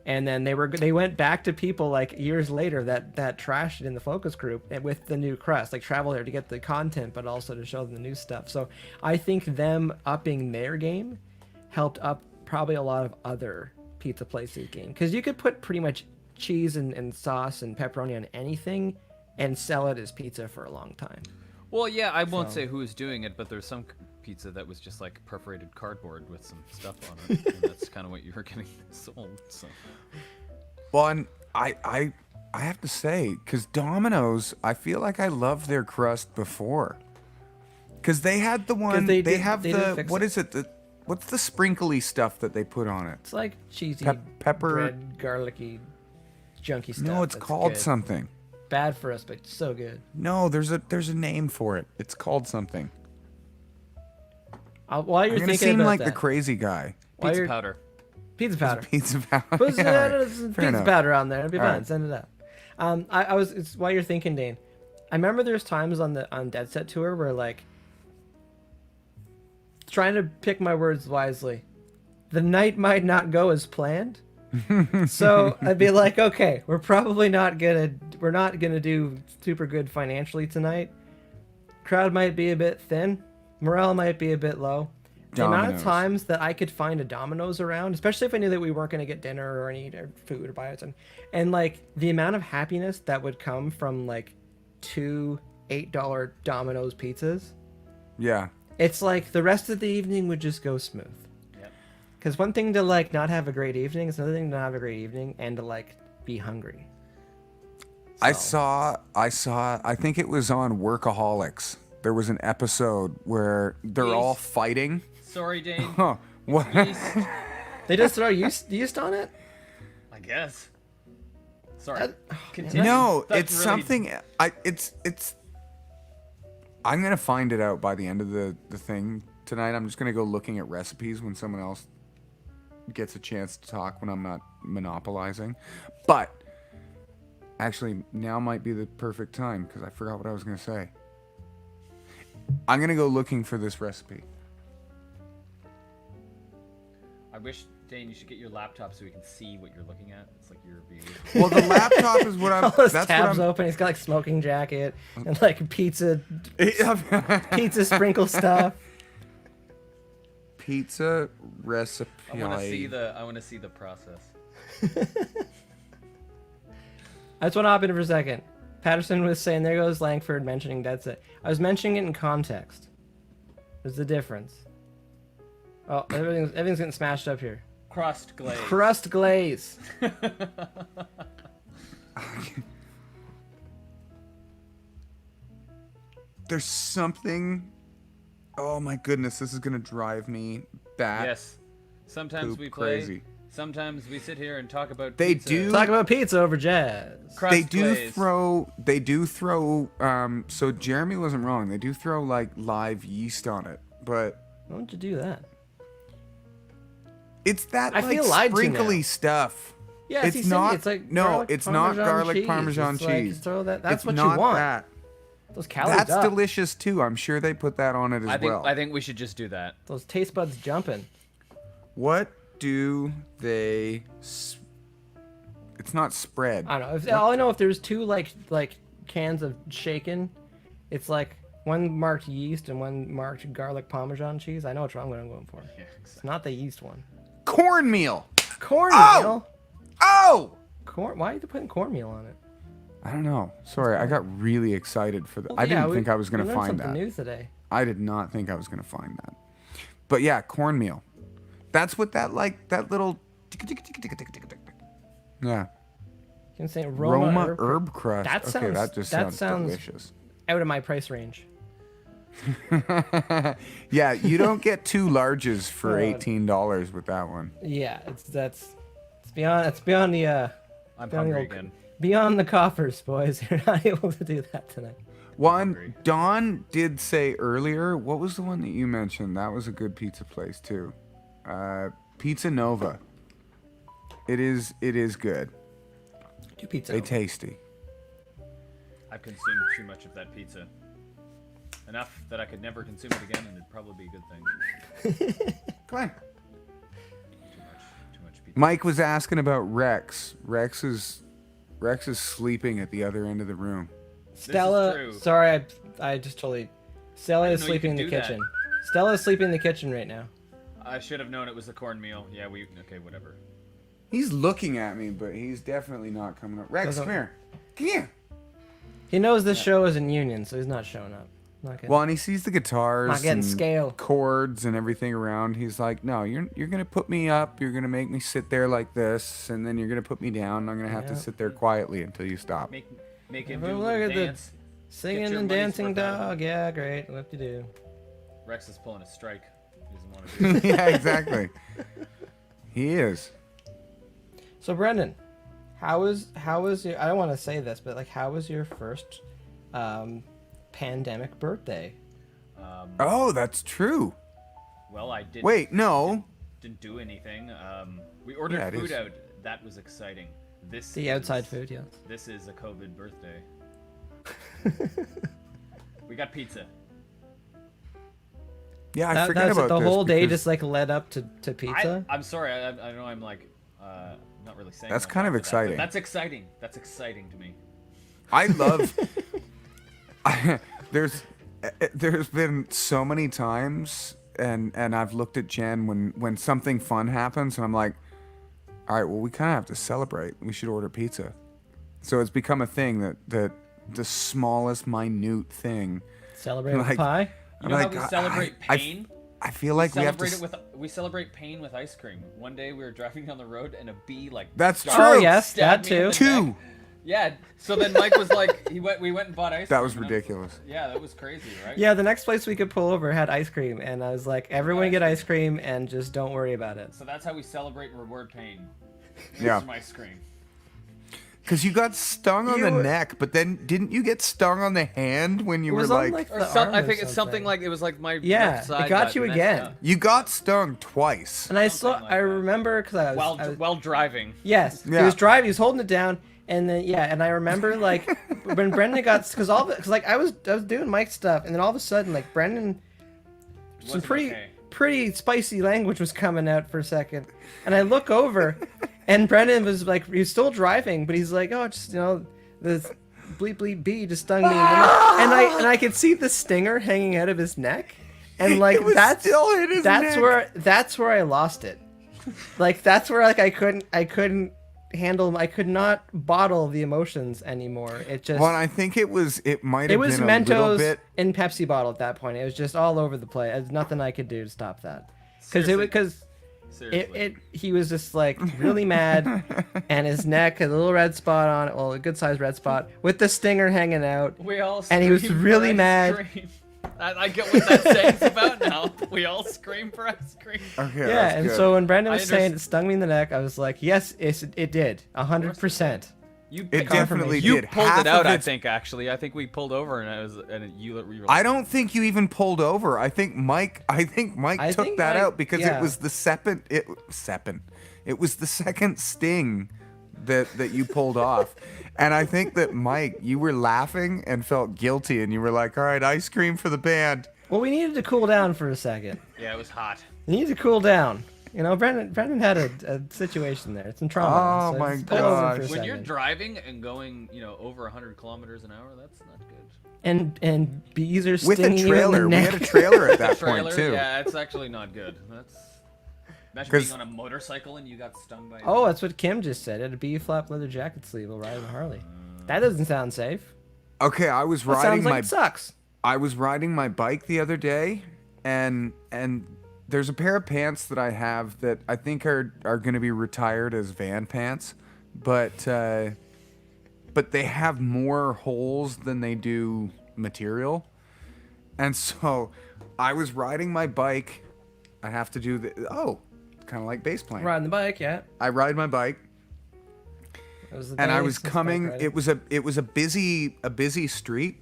and then they went back to people like years later that trashed it in the focus group and with the new crust, like travel there to get the content, but also to show them the new stuff. So I think them upping their game helped up probably a lot of other pizza places' game, because you could put pretty much cheese and sauce and pepperoni on anything and sell it as pizza for a long time. Well, yeah, I won't say who is doing it, but there's some pizza that was just like perforated cardboard with some stuff on it, and that's kind of what you were getting sold. So. Well, and I have to say, because Domino's, I feel like I loved their crust before. Because they had the one, they they have did the, fix what it. is it? What's the sprinkly stuff that they put on it? It's like cheesy, pepper- bread, garlicky, junky stuff. No, it's that's called good. something. Bad for us, but so good. No, there's a name for it. It's called something. While you're I'm gonna thinking seem about like that, the crazy guy. while Pizza you're- powder. Pizza powder. Pizza powder. Put some Yeah, fair pizza enough. powder on there. It'll be All fine. right. Send it out. I was. It's while you're thinking, Dane. I remember there's times on Dead Set Tour where like trying to pick my words wisely. The night might not go as planned. So I'd be like, okay, we're not gonna do super good financially tonight. Crowd might be a bit thin. Morale might be a bit low. The amount of Domino's. times that I could find a Domino's around, especially if I knew that we weren't going to get dinner or any food or buy it, and like the amount of happiness that would come from like 2 $8 Domino's pizzas, Yeah. it's like the rest of the evening would just go smooth. Yep. Because one thing to like not have a great evening, it's another thing to not have a great evening and to like be hungry. I So- saw, I think it was on Workaholics. There was an episode where they're all Yeast. fighting. Sorry, Dane. Huh. What? Yeast, They just throw yeast on it? I guess. Sorry. That- Continue. No, That's it's really- something. It's. I'm gonna find it out by the end of the thing tonight. I'm just gonna go looking at recipes when someone else gets a chance to talk when I'm not monopolizing. But actually, now might be the perfect time because I forgot what I was gonna say. I'm gonna go looking for this recipe. I wish, Dane, you should get your laptop so we can see what you're looking at. It's like your review. Well, the laptop is what I'm. All those That's tabs what I'm. open. He's got like smoking jacket and like pizza sprinkle stuff. Pizza recipe. I want to see the process. I just want to hop in for a second. Patterson was saying, there goes Langford mentioning Dead Set. I was mentioning it in context. There's the difference. Oh, everything's getting smashed up here. Crust glaze. Crust glaze. There's something. Oh my goodness, this is gonna drive me back. Yes. Sometimes Poop we play. crazy. Sometimes we sit here and talk about They pizza. do- Talk about pizza over jazz. Crust They do glaze. throw. So Jeremy wasn't wrong. They do throw like live yeast on it, but Why don't you do that? it's that I like feel lied to sprinkly now. stuff. Yeah, It's not- It's like no, garlic it's not garlic cheese. Parmesan It's like, cheese. throw that. That's It's what not you want. That. Those calories That's up. delicious too. I'm sure they put that on it as well. I think we should just do that. Those taste buds jumping. What do they? It's not spread. I don't know. All I know, if there's two like cans of shaken, it's like one marked yeast and one marked garlic Parmesan cheese. I know which one I'm going for. Yeah, It's not the yeast one. Cornmeal. Cornmeal. Oh! Corn. Why are you putting cornmeal on it? I don't know. Sorry, I got really excited for that. I didn't think I was gonna we learned find something that. new today. I did not think I was gonna find that. But yeah, cornmeal. That's what that little. Yeah. You can say Roma herb crust. That Okay, sounds- that just that sounds sounds- delicious. Out of my price range. Yeah, you don't get two larges for God. $18 with that one. Yeah, it's beyond the I'm Down the hungry old- again. beyond the coffers, boys. You're not able to do that tonight. One, Hungry. Don did say earlier, what was the one that you mentioned? That was a good pizza place too. Pizza Nova. It is good. Do pizza. They tasty. I've consumed too much of that pizza. Enough that I could never consume it again, and it'd probably be a good thing. Come on. Too much pizza. Mike was asking about Rex. Rex is sleeping at the other end of the room. Stella, true. sorry, I just totally. Stella I is didn't know you sleeping in the could do that. kitchen. Stella is sleeping in the kitchen right now. I should have known it was the cornmeal. Yeah, okay, whatever. He's looking at me, but he's definitely not coming up. Rex, Doesn't- come here. Come here. He knows this show is in union, so he's not showing up. Not getting, Well, and he sees the guitars, Not getting and scale. chords, and everything around. He's like, "No, you're gonna put me up. You're gonna make me sit there like this, and then you're gonna put me down. And I'm gonna have to Yeah. sit there quietly until you stop." Make him Well, do a look little at the- dance. singing your and money's dancing worth out of dog. Yeah, great. What to do? Rex is pulling a strike. He doesn't want to do it. Yeah, exactly. He is. So Brendan, how was your? I don't want to say this, but like, how was your first pandemic birthday? Oh, that's true. Well, I did. Wait, no. didn't do anything. We ordered Yeah, it food is. out. That was exciting. The outside food, yeah. This is a COVID birthday. We got pizza. Yeah, I That forget was about the this whole day because just like led up to pizza. I'm sorry. I know I'm like not really saying. That's much kind of after that, but exciting. that's exciting. That's exciting to me. I love. There's been so many times, and I've looked at Jen when something fun happens, and I'm like, all right, well, we kind of have to celebrate. We should order pizza. So it's become a thing that the smallest minute thing. Celebrate with like, pie. You know how we celebrate pain? I feel like we have to. We celebrate pain with ice cream. One day we were driving down the road and a bee like That's started true. Oh yes, stabbed that me in too. the Two. neck. Yeah. So then Mike was like, we went and bought ice cream. That was and I ridiculous. yeah, that was crazy, right? Yeah, the next place we could pull over had ice cream, and I was like, everyone get ice cream and just don't worry about it. So that's how we celebrate and reward pain. Yeah. Some ice cream. Because you got stung on the You- neck, but then didn't you get stung on the hand when you It were was on, like, Or the some, arm I or think it's something something. like it was like my Yeah, left side it got you messed again. up. You got stung twice. And I Something saw, like I that. remember because I was While driving. yes, he Yeah. was driving, he was holding it down, and then and I remember like when Brendan got because like I was doing Mike's stuff, and then all of a sudden like Brendan, some Wasn't pretty okay. pretty spicy language was coming out for a second, and I look over, and Brendan was like he was still driving, but he's like, oh, just the bleep bleep bee just stung me, and I could see the stinger hanging out of his neck, and like It was that's still in his that's neck. that's where I lost it. Like that's where like I couldn't handle, I could not bottle the emotions anymore. It just Well, I think it might it have was been a little Mentos bit. in Pepsi bottle at that point. It was just all over the place. There's nothing I could do to stop that. Because Seriously. he was just like really mad, and his neck had a little red spot on it. Well, a good sized red spot with the stinger hanging out. We all and he was screamed for really ice mad. cream. I get what that saying's about now. We all scream for ice cream. Okay, Yeah, that's and good. so when Brendan I was saying underst- it stung me in the neck, I was like, yes, it did, 100%. You It definitely you did. pulled Half it out. of I it's- think actually. I think we pulled over and you were like, I don't think you even pulled over. I think Mike I took think that I- out because yeah. it was the It was the second sting that you pulled off. And I think that Mike, you were laughing and felt guilty, and you were like, "All right, ice cream for the band." Well, we needed to cool down for a second. Yeah, it was hot. We needed to cool down. Brendan had a situation there. Some trauma. Oh, my just pull over for a gosh. When you're second. driving and going, over 100 kilometers an hour, that's not good. and bees are With a stinging you in trailer, the we neck. had a trailer at that Trailer, point too. yeah, it's actually not good. That's imagine 'Cause- being on a motorcycle and you got stung by. Oh, that's what Kim just said. It had a bee flap leather jacket sleeve while riding a Harley. That doesn't sound safe. Okay, I was That riding sounds like my it sucks. I was riding my bike the other day, and there's a pair of pants that I have that I think are going to be retired as van pants, but they have more holes than they do material, and so I was riding my bike. I have to do kind of like bass playing. Riding the bike, yeah. I ride my bike. It was the And I day was since bike coming. riding. It was a busy street,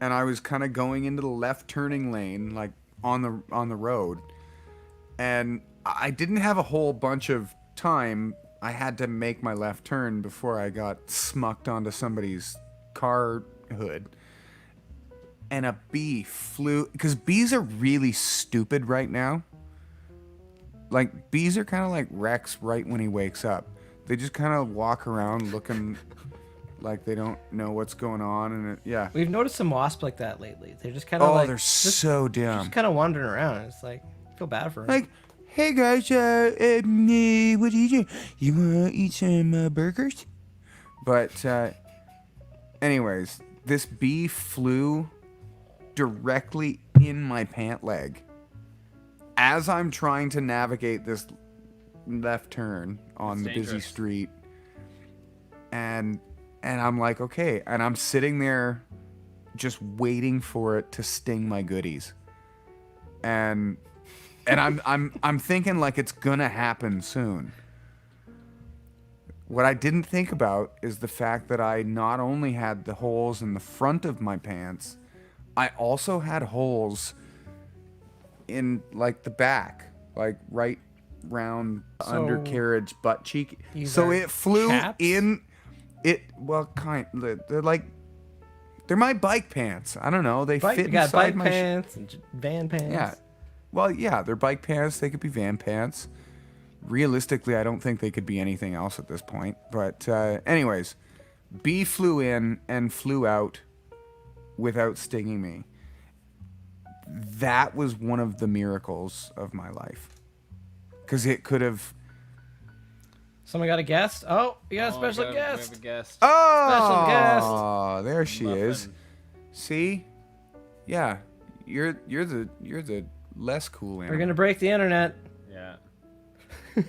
and I was kind of going into the left turning lane, like on the road, and I didn't have a whole bunch of time. I had to make my left turn before I got smucked onto somebody's car hood, and a bee flew. Because bees are really stupid right now. Like bees are kind of like Rex right when he wakes up. They just kind of walk around looking like they don't know what's going on, and yeah. We've noticed some wasps like that lately. They're just kind of Oh, like they're just so dumb. kind of wandering around. It's like I feel bad for them. Like, hey guys, what do you do? You wanna eat some burgers? But anyways, this bee flew directly in my pant leg as I'm trying to navigate this left turn on It's the busy dangerous. street, and I'm like, okay, and I'm sitting there just waiting for it to sting my goodies, and I'm thinking like it's gonna happen soon. What I didn't think about is the fact that I not only had the holes in the front of my pants, I also had holes in like the back, like right round So undercarriage butt cheek. these So are it flew chaps? in. They're my bike pants. I don't know. They Bike, fit you got inside bike my pants and van pants. Yeah. Well, yeah, they're bike pants. They could be van pants. Realistically, I don't think they could be anything else at this point. But anyways, bee flew in and flew out without stinging me. That was one of the miracles of my life. Because it could have... Someone got a guest? Oh, you got a special God, guest. We have a guest. Oh, there she is. Muffin. See? Yeah. You're the less cool We're animal. gonna break the internet. Yeah.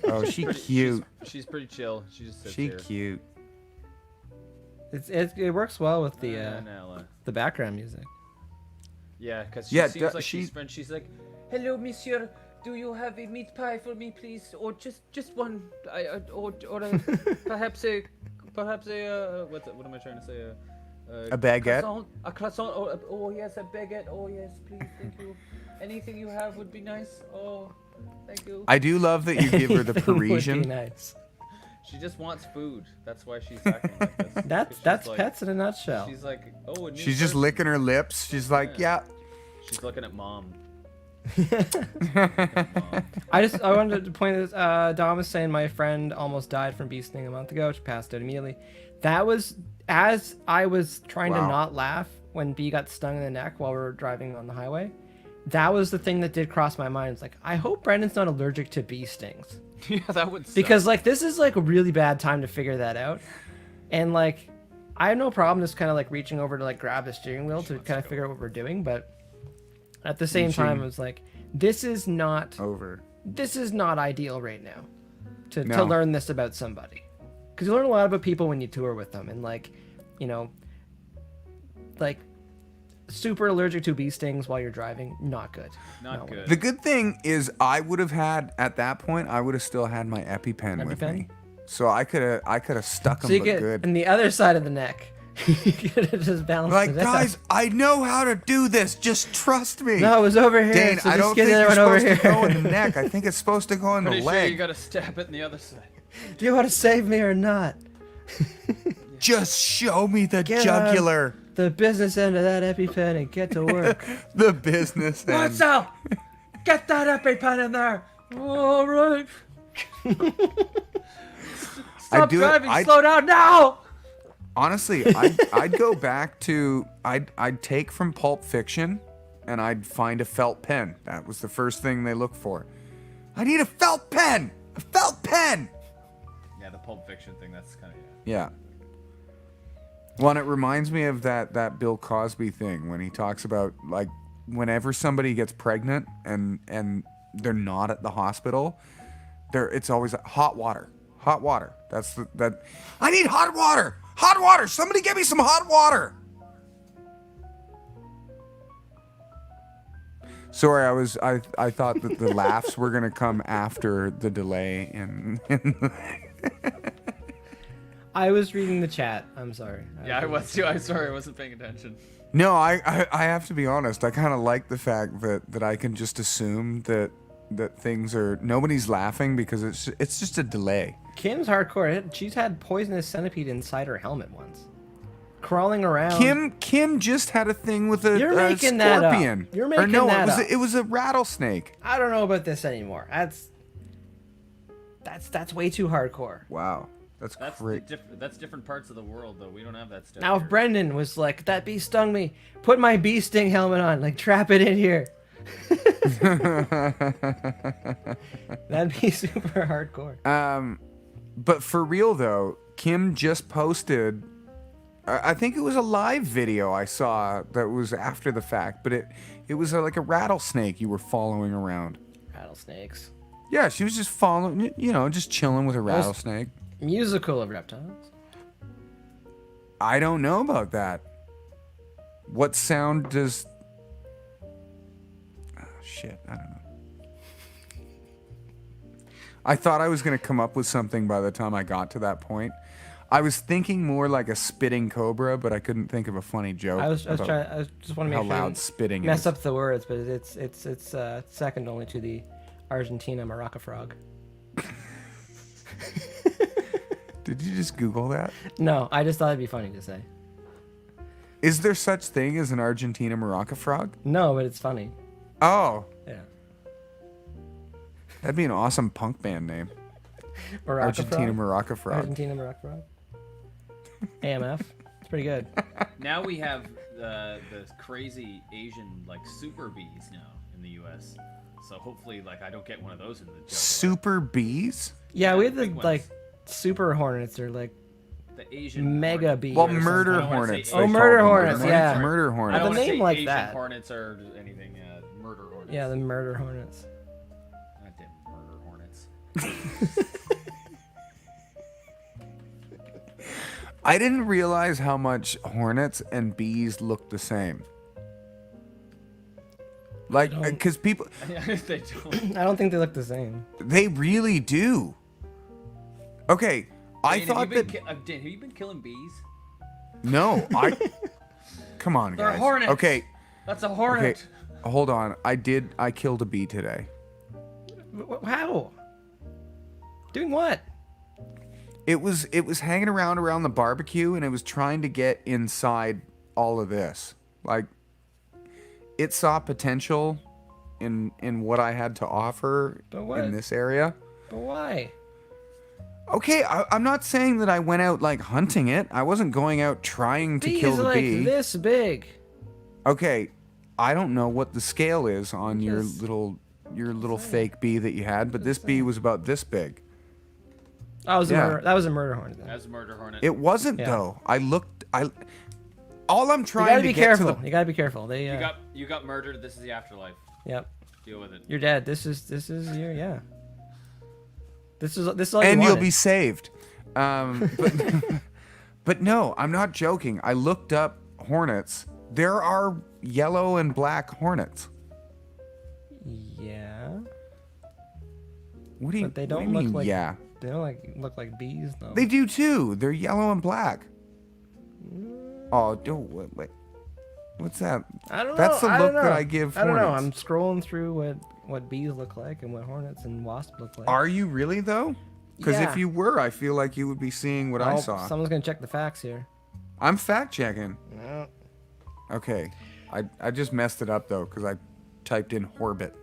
Oh, she cute. She's pretty chill. She just sits She here. cute. It works well with the Nella. the background music. Yeah, because she Yeah, seems like she- she's French. She's like, "Hello, monsieur. Do you have a meat pie for me, please, or just one? Or perhaps a what am I trying to say? A baguette? Croissant, a croissant. Oh yes, a baguette. Oh yes, please, thank you. Anything you have would be nice. Oh, thank you. I do love that you give her the Anything would be Parisian. nice. She just wants food. That's why she's acting like this. 'Cause That's she's like- pets in a nutshell. She's like, oh, a new She's just person. licking her lips. She's like, yeah. She's looking at mom. I wanted to point this. Dom was saying my friend almost died from bee sting a month ago. She passed out immediately. That was as I was trying to Wow. not laugh when bee got stung in the neck while we were driving on the highway. That was the thing that did cross my mind. It's like, I hope Brendan's not allergic to bee stings. Yeah, that would suck. Because like this is like a really bad time to figure that out. And like I have no problem just kind of like reaching over to like grab the steering wheel to kind of figure out what we're doing, but at the same time it was like this is not ideal right now to No. learn this about somebody. Cuz you learn a lot about people when you tour with them, and like, you know, like super allergic to bee stings while you're driving, not good. Not good. The good thing is I would have had, at that point, I would have still had my EpiPen with EpiPen? me. So I could have stuck them So you but get good. in the other side of the neck. You could have just balanced Like, it out. guys, I know how to do this. Just trust me. No, it was over here. Dane, so I just don't get think the you're other one over supposed to here. go in the neck. I think it's supposed to go in the Pretty sure leg. you gotta stab it in the other side. Do you want to save me or not? Just show me the Get jugular. The business end of that EpiPen and get to work. The business end. What's up? Get that EpiPen in there. All right. Stop do it- driving. I'd- Slow down now. Honestly, I'd go back to I'd take from Pulp Fiction, and I'd find a felt pen. That was the first thing they look for. I need a felt pen. A felt pen. Yeah, the Pulp Fiction thing. That's kind of Yeah. Well, and it reminds me of that Bill Cosby thing when he talks about like whenever somebody gets pregnant and they're not at the hospital, it's always hot water. Hot water. That. I need hot water. Hot water. Somebody get me some hot water. Sorry, I thought that the laughs were gonna come after the delay and I was reading the chat. I'm sorry. Yeah, I was too. I'm sorry, I wasn't paying attention. No, I have to be honest. I kind of like the fact that I can just assume that things are nobody's laughing because it's just a delay. Kim's hardcore. She's had poisonous centipede inside her helmet once, crawling around. Kim just had a thing with a You're making scorpion. that up. You're making that up. It was a rattlesnake. I don't know about this anymore. That's way too hardcore. Wow, that's great. That's different parts of the world, though. We don't have that stuff. Now, if here. Brendan was like, that bee stung me, put my bee sting helmet on, like trap it in here. That'd be super hardcore. But for real though, Kim just posted. I think it was a live video I saw that was after the fact, but it was like a rattlesnake you were following around. Rattlesnakes. Yeah, she was just following, just chilling with a rattlesnake. Musical of reptiles. I don't know about that. What sound does... Oh, shit, I don't know. I thought I was going to come up with something by the time I got to that point. I was thinking more like a spitting cobra, but I couldn't think of a funny joke. I just want to make how sure loud I spitting mess is. up the words, but it's second only to the Argentina maraca frog. Did you just Google that? No, I just thought it'd be funny to say. Is there such thing as an Argentina maraca frog? No, but it's funny. Oh, Yeah. that'd be an awesome punk band name. Maraca Argentina frog? maraca frog. Argentina Maraca frog. AMF. It's pretty good. Now we have the crazy Asian like super bees now in the U.S. So hopefully, like, I don't get one of those in the jungle. Super bees? Yeah, we had the the big ones. like super hornets or like The Asian mega hornet. bees. Well, or something. murder I don't wanna hornets. say they Oh, call murder them, hornets, right? yeah. Murder I hornets. The don't wanna name say like Asian that. hornets or anything. Murder hornets. Yeah, the murder hornets. Goddamn murder hornets. I didn't realize how much hornets and bees look the same. Like, don't. because people, They don't. I don't think they look the same. they really do. Okay, I Dan, thought that. Dan, have you been killing bees? No, I. Come on, They're guys. hornets. Okay, That's a hornet. okay. Hold on. I killed a bee today. How? Doing what? It was hanging around the barbecue, and it was trying to get inside all of this. Like, it saw potential in what I had to offer But what? in this area. But why? Okay, I'm not saying that I went out like hunting it. I wasn't going out trying to Bees kill the like bee. this big. Okay, I don't know what the scale is on your Just little fake bee that you had, but this bee was about this big. That was Yeah. a murder. That was a murder hornet. Then. That's a murder hornet. It wasn't Yeah. though. All I'm You trying gotta to be get careful. to the You gotta be careful. They. You got murdered. This is the afterlife. Yep. Deal with it. You're dead. This is your yeah. This is all and you you'll wanted. be saved. But no, I'm not joking. I looked up hornets. There are yellow and black hornets. Yeah. What do you? But they what do don't you look mean, like- yeah. They don't look like bees though. They do too. They're yellow and black. Oh, don't wait. What's that? I don't know. That's the I don't look that know. I give I don't know. hornets. I'm scrolling through what bees look like and what hornets and wasps look like. Are you really though? Because Yeah. if you were, I feel like you would be seeing what I Oh, saw. Someone's gonna check the facts here. I'm fact checking. No. Okay, I just messed it up though because I typed in Horbit.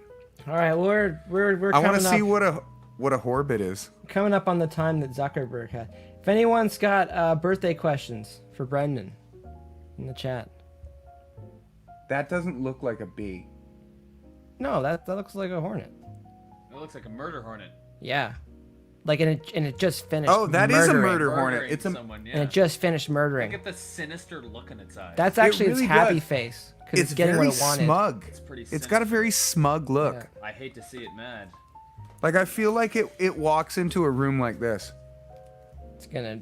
All right, we're I want coming to see up, what a Horbit is. coming up on the time that Zuckerberg had. If anyone's got birthday questions for Brendan in the chat. That doesn't look like a bee. No, that looks like a hornet. It looks like a murder hornet. Yeah. Like and it just finished. Oh, that is a murdering. murder hornet. Murdering It's a someone, yeah. And it just finished murdering. Look at the sinister look in its eyes. That's actually really its happy does. face because it's it's getting very what it wanted. smug. It's pretty It's got a sinister. very smug look. Yeah. I hate to see it mad. Like I feel like it walks into a room like this. It's gonna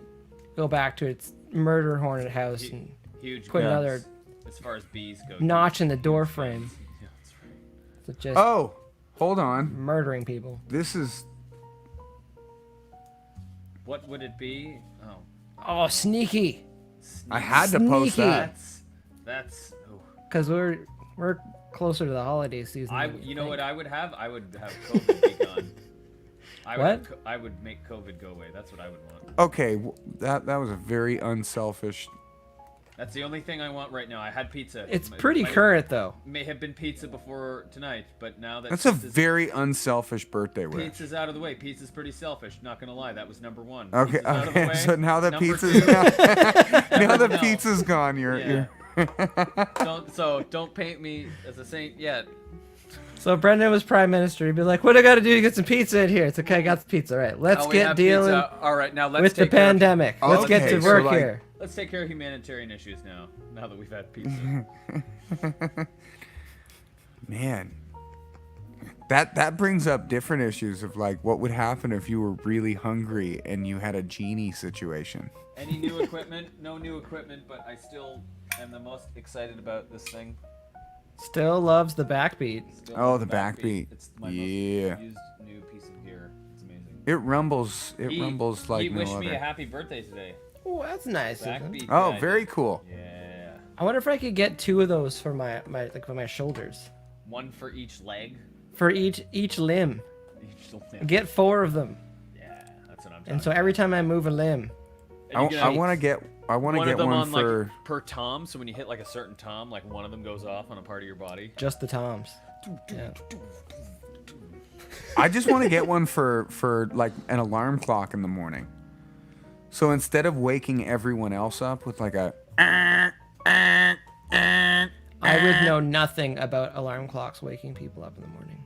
go back to its murder hornet house and Huge. put guns another as far as bees go. notch in the door frame. Yeah, that's right. So just Oh, hold on. murdering people. This is What would it be? Oh, Oh, sneaky! I had to post Sneaky. that. that's. Oh. Because we're closer to the holiday season. than You know think. what I would have? I would have COVID be gone. What? I would make COVID go away. That's what I would want. Okay, that was a very unselfish. That's the only thing I want right now. I had pizza. It's It pretty might- current though. May have been pizza before tonight, but now that That's a pizza's- very unselfish birthday wish. pizza's out of the way. Pizza's pretty selfish. Not gonna lie, that was number one. Okay, Pizza's out of the okay. way. So now that Number pizza's two- now the No. pizza's gone, you're Yeah. Don't paint me as a saint yet. So Brendan was prime minister. He'd be like, "What do I got to do to get some pizza in here?" It's okay. I got the pizza. All right, let's Oh, we get have dealing pizza. All right, now let's with the take care of- pandemic. Let's get Okay, to so, work like- here. Let's take care of humanitarian issues now. Now that we've had pizza. Man, that brings up different issues of like what would happen if you were really hungry and you had a genie situation. Any new equipment? No new equipment, but I still am the most excited about this thing. Still loves the backbeat. Still Oh, love the backbeat. It's my Yeah. most used new piece of gear. It's amazing. It rumbles. It He- rumbles like he no wished me a other. happy birthday today. Oh, that's nice. of him. Backbeat. Oh, guy. very cool. Yeah. I wonder if I could get 2 of those for my for my shoulders. One for each leg. For each limb. Each limb. Get 4 of them. Yeah, that's what I'm And so every time I move a limb, I want to get one of them one on for. like per tom. So when you hit like a certain tom, like one of them goes off on a part of your body. just the toms. Yeah. I just want to get one for like an alarm clock in the morning. So instead of waking everyone else up with like a. I would know nothing about alarm clocks waking people up in the morning.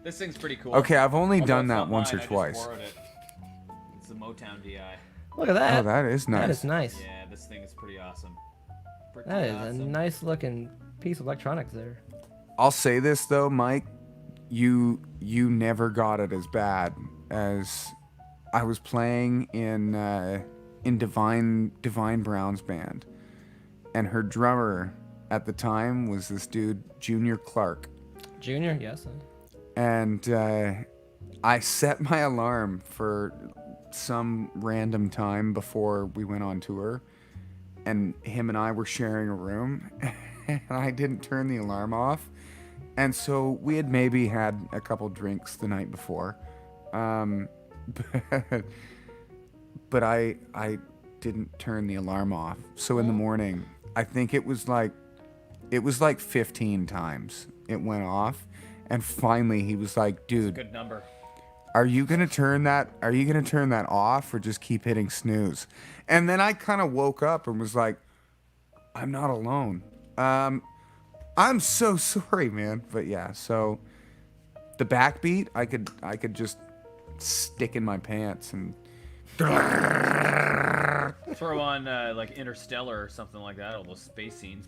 This thing's pretty cool. Okay, I've only Although done it's that not once mine, or I just twice. borrowed it. It's the Motown DI. Look at that. Oh, that is nice. That is nice. Yeah, this thing is pretty awesome. Pretty That is awesome. a nice looking piece of electronics there. I'll say this though, Mike, you never got it as bad as I was playing in Divine Brown's band, and her drummer at the time was this dude Junior Clark, Junior, yes. and I set my alarm for some random time before we went on tour, and him and I were sharing a room, and I didn't turn the alarm off. And so we had maybe had a couple drinks the night before, but I didn't turn the alarm off. So in the morning, I think it was like 15 times it went off, and finally he was like, "Dude, Good number. are you gonna turn that off or just keep hitting snooze?" And then I kind of woke up and was like, "I'm not alone. I'm so sorry, man." But yeah, so the backbeat I could just stick in my pants and Throw on like Interstellar or something like that. All those space scenes.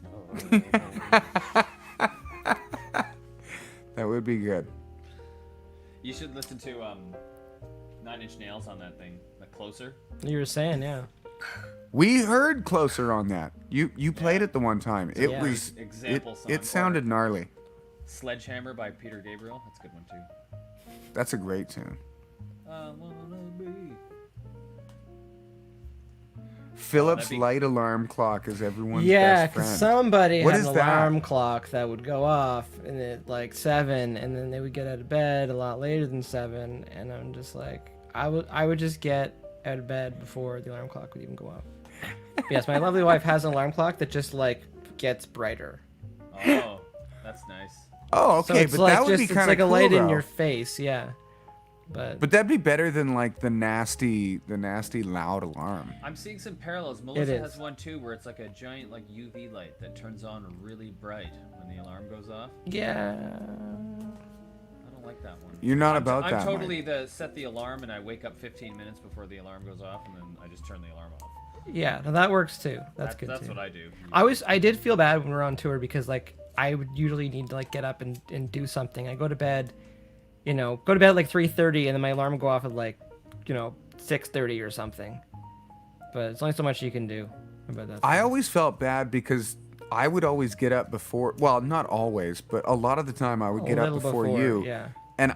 that would be good. You should listen to 9 Inch Nails on that thing. Like Closer. You were saying, yeah. We heard Closer on that. You played it the one time. It Yeah. was Example song. it sounded gnarly. Sledgehammer by Peter Gabriel. That's a good one too. That's a great tune. I wanna be. Philip's that'd be- light alarm clock is everyone's Yeah, best because friend. somebody What had is an that? alarm clock that would go off and at like 7, and then they would get out of bed a lot later than 7, and I'm just like, I would just get out of bed before the alarm clock would even go off. Yes, my lovely wife has an alarm clock that just like gets brighter. Oh, that's nice. Oh, So okay, it's but like that would just be it's kind of like cool, a light in though. your face, yeah. But But that'd be better than like the nasty loud alarm. I'm seeing some parallels. Melissa is. has one too, where it's like a giant like UV light that turns on really bright when the alarm goes off. yeah. I don't like that one. You're not I'm about I'm that, totally set the alarm, and I wake up 15 minutes before the alarm goes off, and then I just turn the alarm off. Yeah, no, that works too. That's good That's too. what I do. I did feel bad when we were on tour because like I would usually need to like get up and do something. I go to bed, go to bed at like 3:30, and then my alarm will go off at like, 6:30 or something. But it's only so much you can do about that. I always felt bad because I would always get up before. Well, not always, but a lot of the time I would get up little before you. yeah. And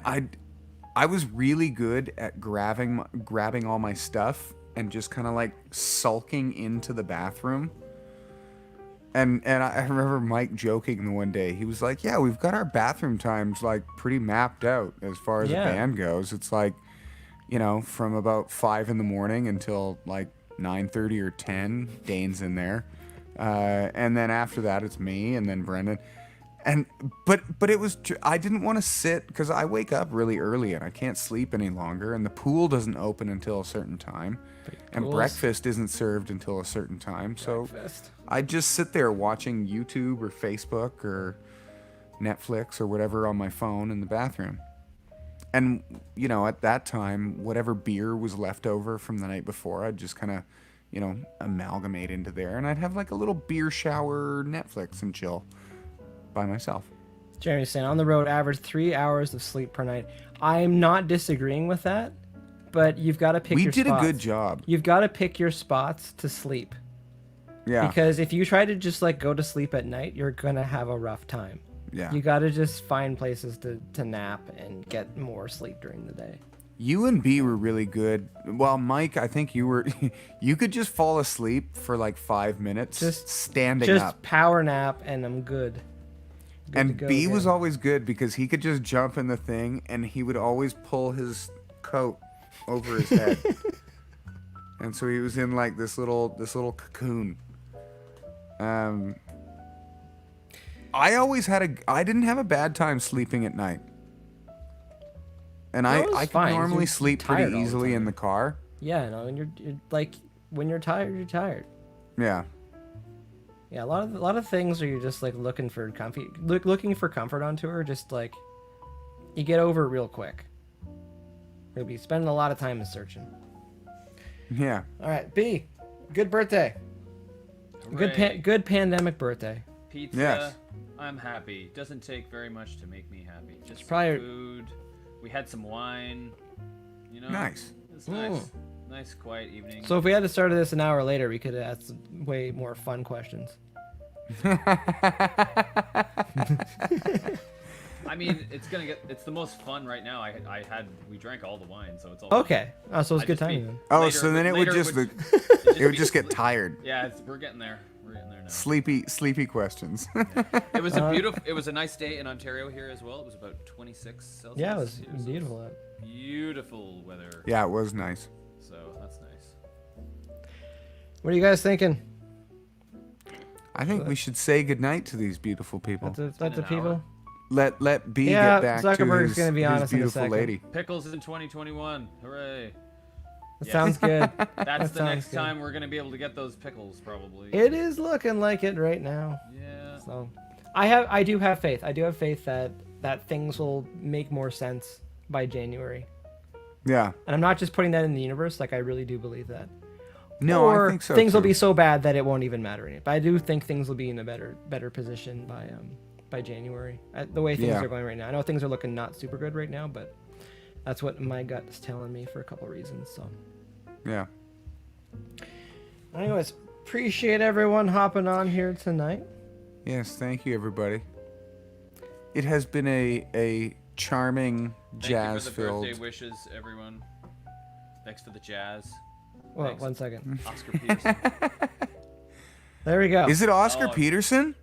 I was really good at grabbing all my stuff and just kind of like sulking into the bathroom. And I remember Mike joking the one day. He was like, "Yeah, we've got our bathroom times like pretty mapped out as far as Yeah. the band goes. It's like, from about 5 in the morning until like 9:30 or 10. Dane's in there, and then after that it's me and then Brendan." And but it was I didn't want to sit because I wake up really early and I can't sleep any longer, and the pool doesn't open until a certain time, and pools. breakfast isn't served until a certain time. So Breakfast. I just sit there watching YouTube or Facebook or Netflix or whatever on my phone in the bathroom. And at that time, whatever beer was left over from the night before, I'd just kind of amalgamate into there, and I'd have like a little beer shower, Netflix, and chill by myself. Jeremy's saying on the road, average 3 hours of sleep per night. I'm not disagreeing with that, but you've got to pick We your did spots. a good job. You've got to pick your spots to sleep. Yeah. Because if you try to just like go to sleep at night, you're gonna have a rough time. Yeah. You got to just find places to nap and get more sleep during the day. You and B were really good. Well, Mike, I think you were. You could just fall asleep for like 5 minutes, Just standing Just up. power nap and I'm good. Good And to go B was again. always good because he could just jump in the thing, and he would always pull his coat over his head. And so he was in like this little cocoon. I didn't have a bad time sleeping at night. And No, it was I fine. can normally You're sleep tired pretty all the easily in time. the car. Yeah, no, and you're like when you're tired, you're tired. Yeah. Yeah, a lot of things are you just like looking for looking for comfort on tour. Just like you get over it real quick. You'll be spending a lot of time in searching. Yeah. All right, B, good birthday. Hooray. Good pandemic birthday. Pizza. Yes. I'm happy. Doesn't take very much to make me happy. Just some probably- food. We had some wine. You know. Nice. It's nice. Nice quiet evening. So if we had to start this an hour later, we could have asked some way more fun questions. I mean, it's the most fun right now. We drank all the wine, so it's all Okay. Oh, so it's I good just mean- timing then. Oh, Later- so then it would later just would- it would just get sleep- tired. Yeah, we're getting there. We're getting there now. Sleepy questions. It was it was a nice day in Ontario here as well. It was about 26 Celsius. Yeah, it was here, so beautiful. it's beautiful weather. Yeah, it was nice. So that's nice. What are you guys thinking? I think we should say goodnight to these beautiful people. That's been the an people. hour. Let B Yeah, get back Zuckerberg's to gonna be his honest in a beautiful second. lady. Pickles in 2021. Hooray. That Yeah. sounds good. That's That the sounds next good. time we're going to be able to get those pickles, probably. It is looking like it right now. Yeah. So, I do have faith. I do have faith that things will make more sense by January. Yeah. And I'm not just putting that in the universe. Like I really do believe that. No, or I think so. things will too. be so bad that it won't even matter. But I do think things will be in a better position by January. The way things Yeah. are going right now. I know things are looking not super good right now, but that's what my gut is telling me for a couple reasons. So, Yeah. anyways, appreciate everyone hopping on here tonight. Yes, thank you everybody. It has been a charming Thank you jazz for the filled. birthday wishes, everyone. Thanks for the jazz. Well, Thanks. 1 second. Oscar Peterson. There we go. Is it Oscar Oh. Peterson?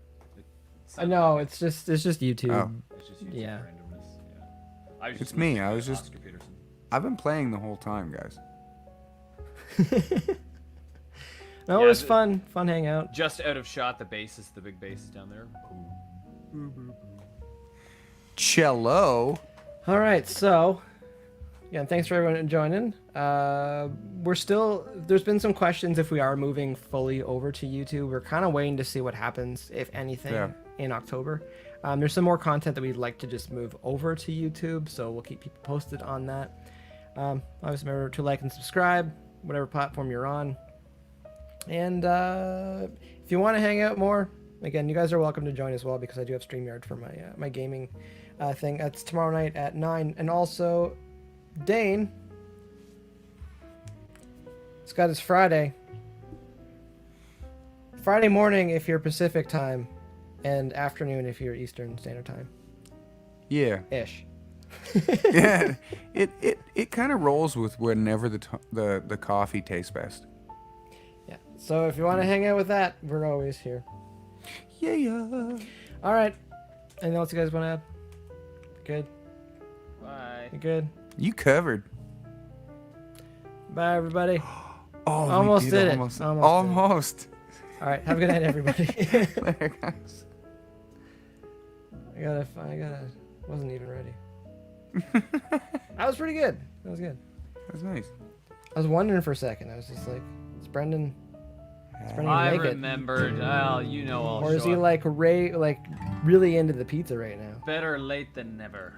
No, it's just YouTube. Oh. It's just YouTube Yeah. randomness. Yeah. I was It's just me, listening I to was just- Oscar Peterson. I've been playing the whole time, guys. No, Yeah, it was the- fun hangout. Just out of shot, the big bass is down there. Cello. All right, so yeah, thanks for everyone joining. There's been some questions if we are moving fully over to YouTube. We're kind of waiting to see what happens, if anything, Yeah. in October. There's some more content that we'd like to just move over to YouTube, so we'll keep people posted on that. Obviously, remember to like and subscribe, whatever platform you're on. And if you want to hang out more, again, you guys are welcome to join as well, because I do have StreamYard for my gaming thing. That's tomorrow night at 9. And also, Dane, it's got his Friday morning if you're Pacific time, and afternoon if you're Eastern Standard Time Yeah. ish. Yeah. It kind of rolls with whenever the coffee tastes best. Yeah. So if you want to hang out with that, we're always here. Yeah. All right. Anything else you guys want to add? Good. Bye. You good? You covered. Bye, everybody. Oh, we Almost did it. almost. Almost Almost. All right. Have a good night, everybody. Later, guys. I gotta. Wasn't even ready. That was pretty good. That was good. That's nice. I was wondering for a second. I was just like, is Brendan Brendan I make it? remembered. Well, you know I'll Or is show he up. like really into the pizza right now? Better late than never.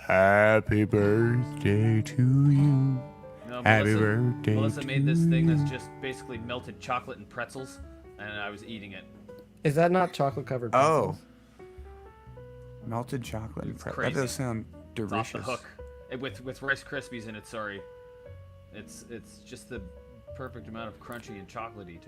Happy birthday to you. No, Happy birthday Melissa made to this thing that's you. just basically melted chocolate and pretzels, and I was eating it. Is that not chocolate covered? Oh. Melted chocolate and It's That crazy. does sound It's off the delicious. hook. With Rice Krispies in it. Sorry, it's just the perfect amount of crunchy and chocolatey to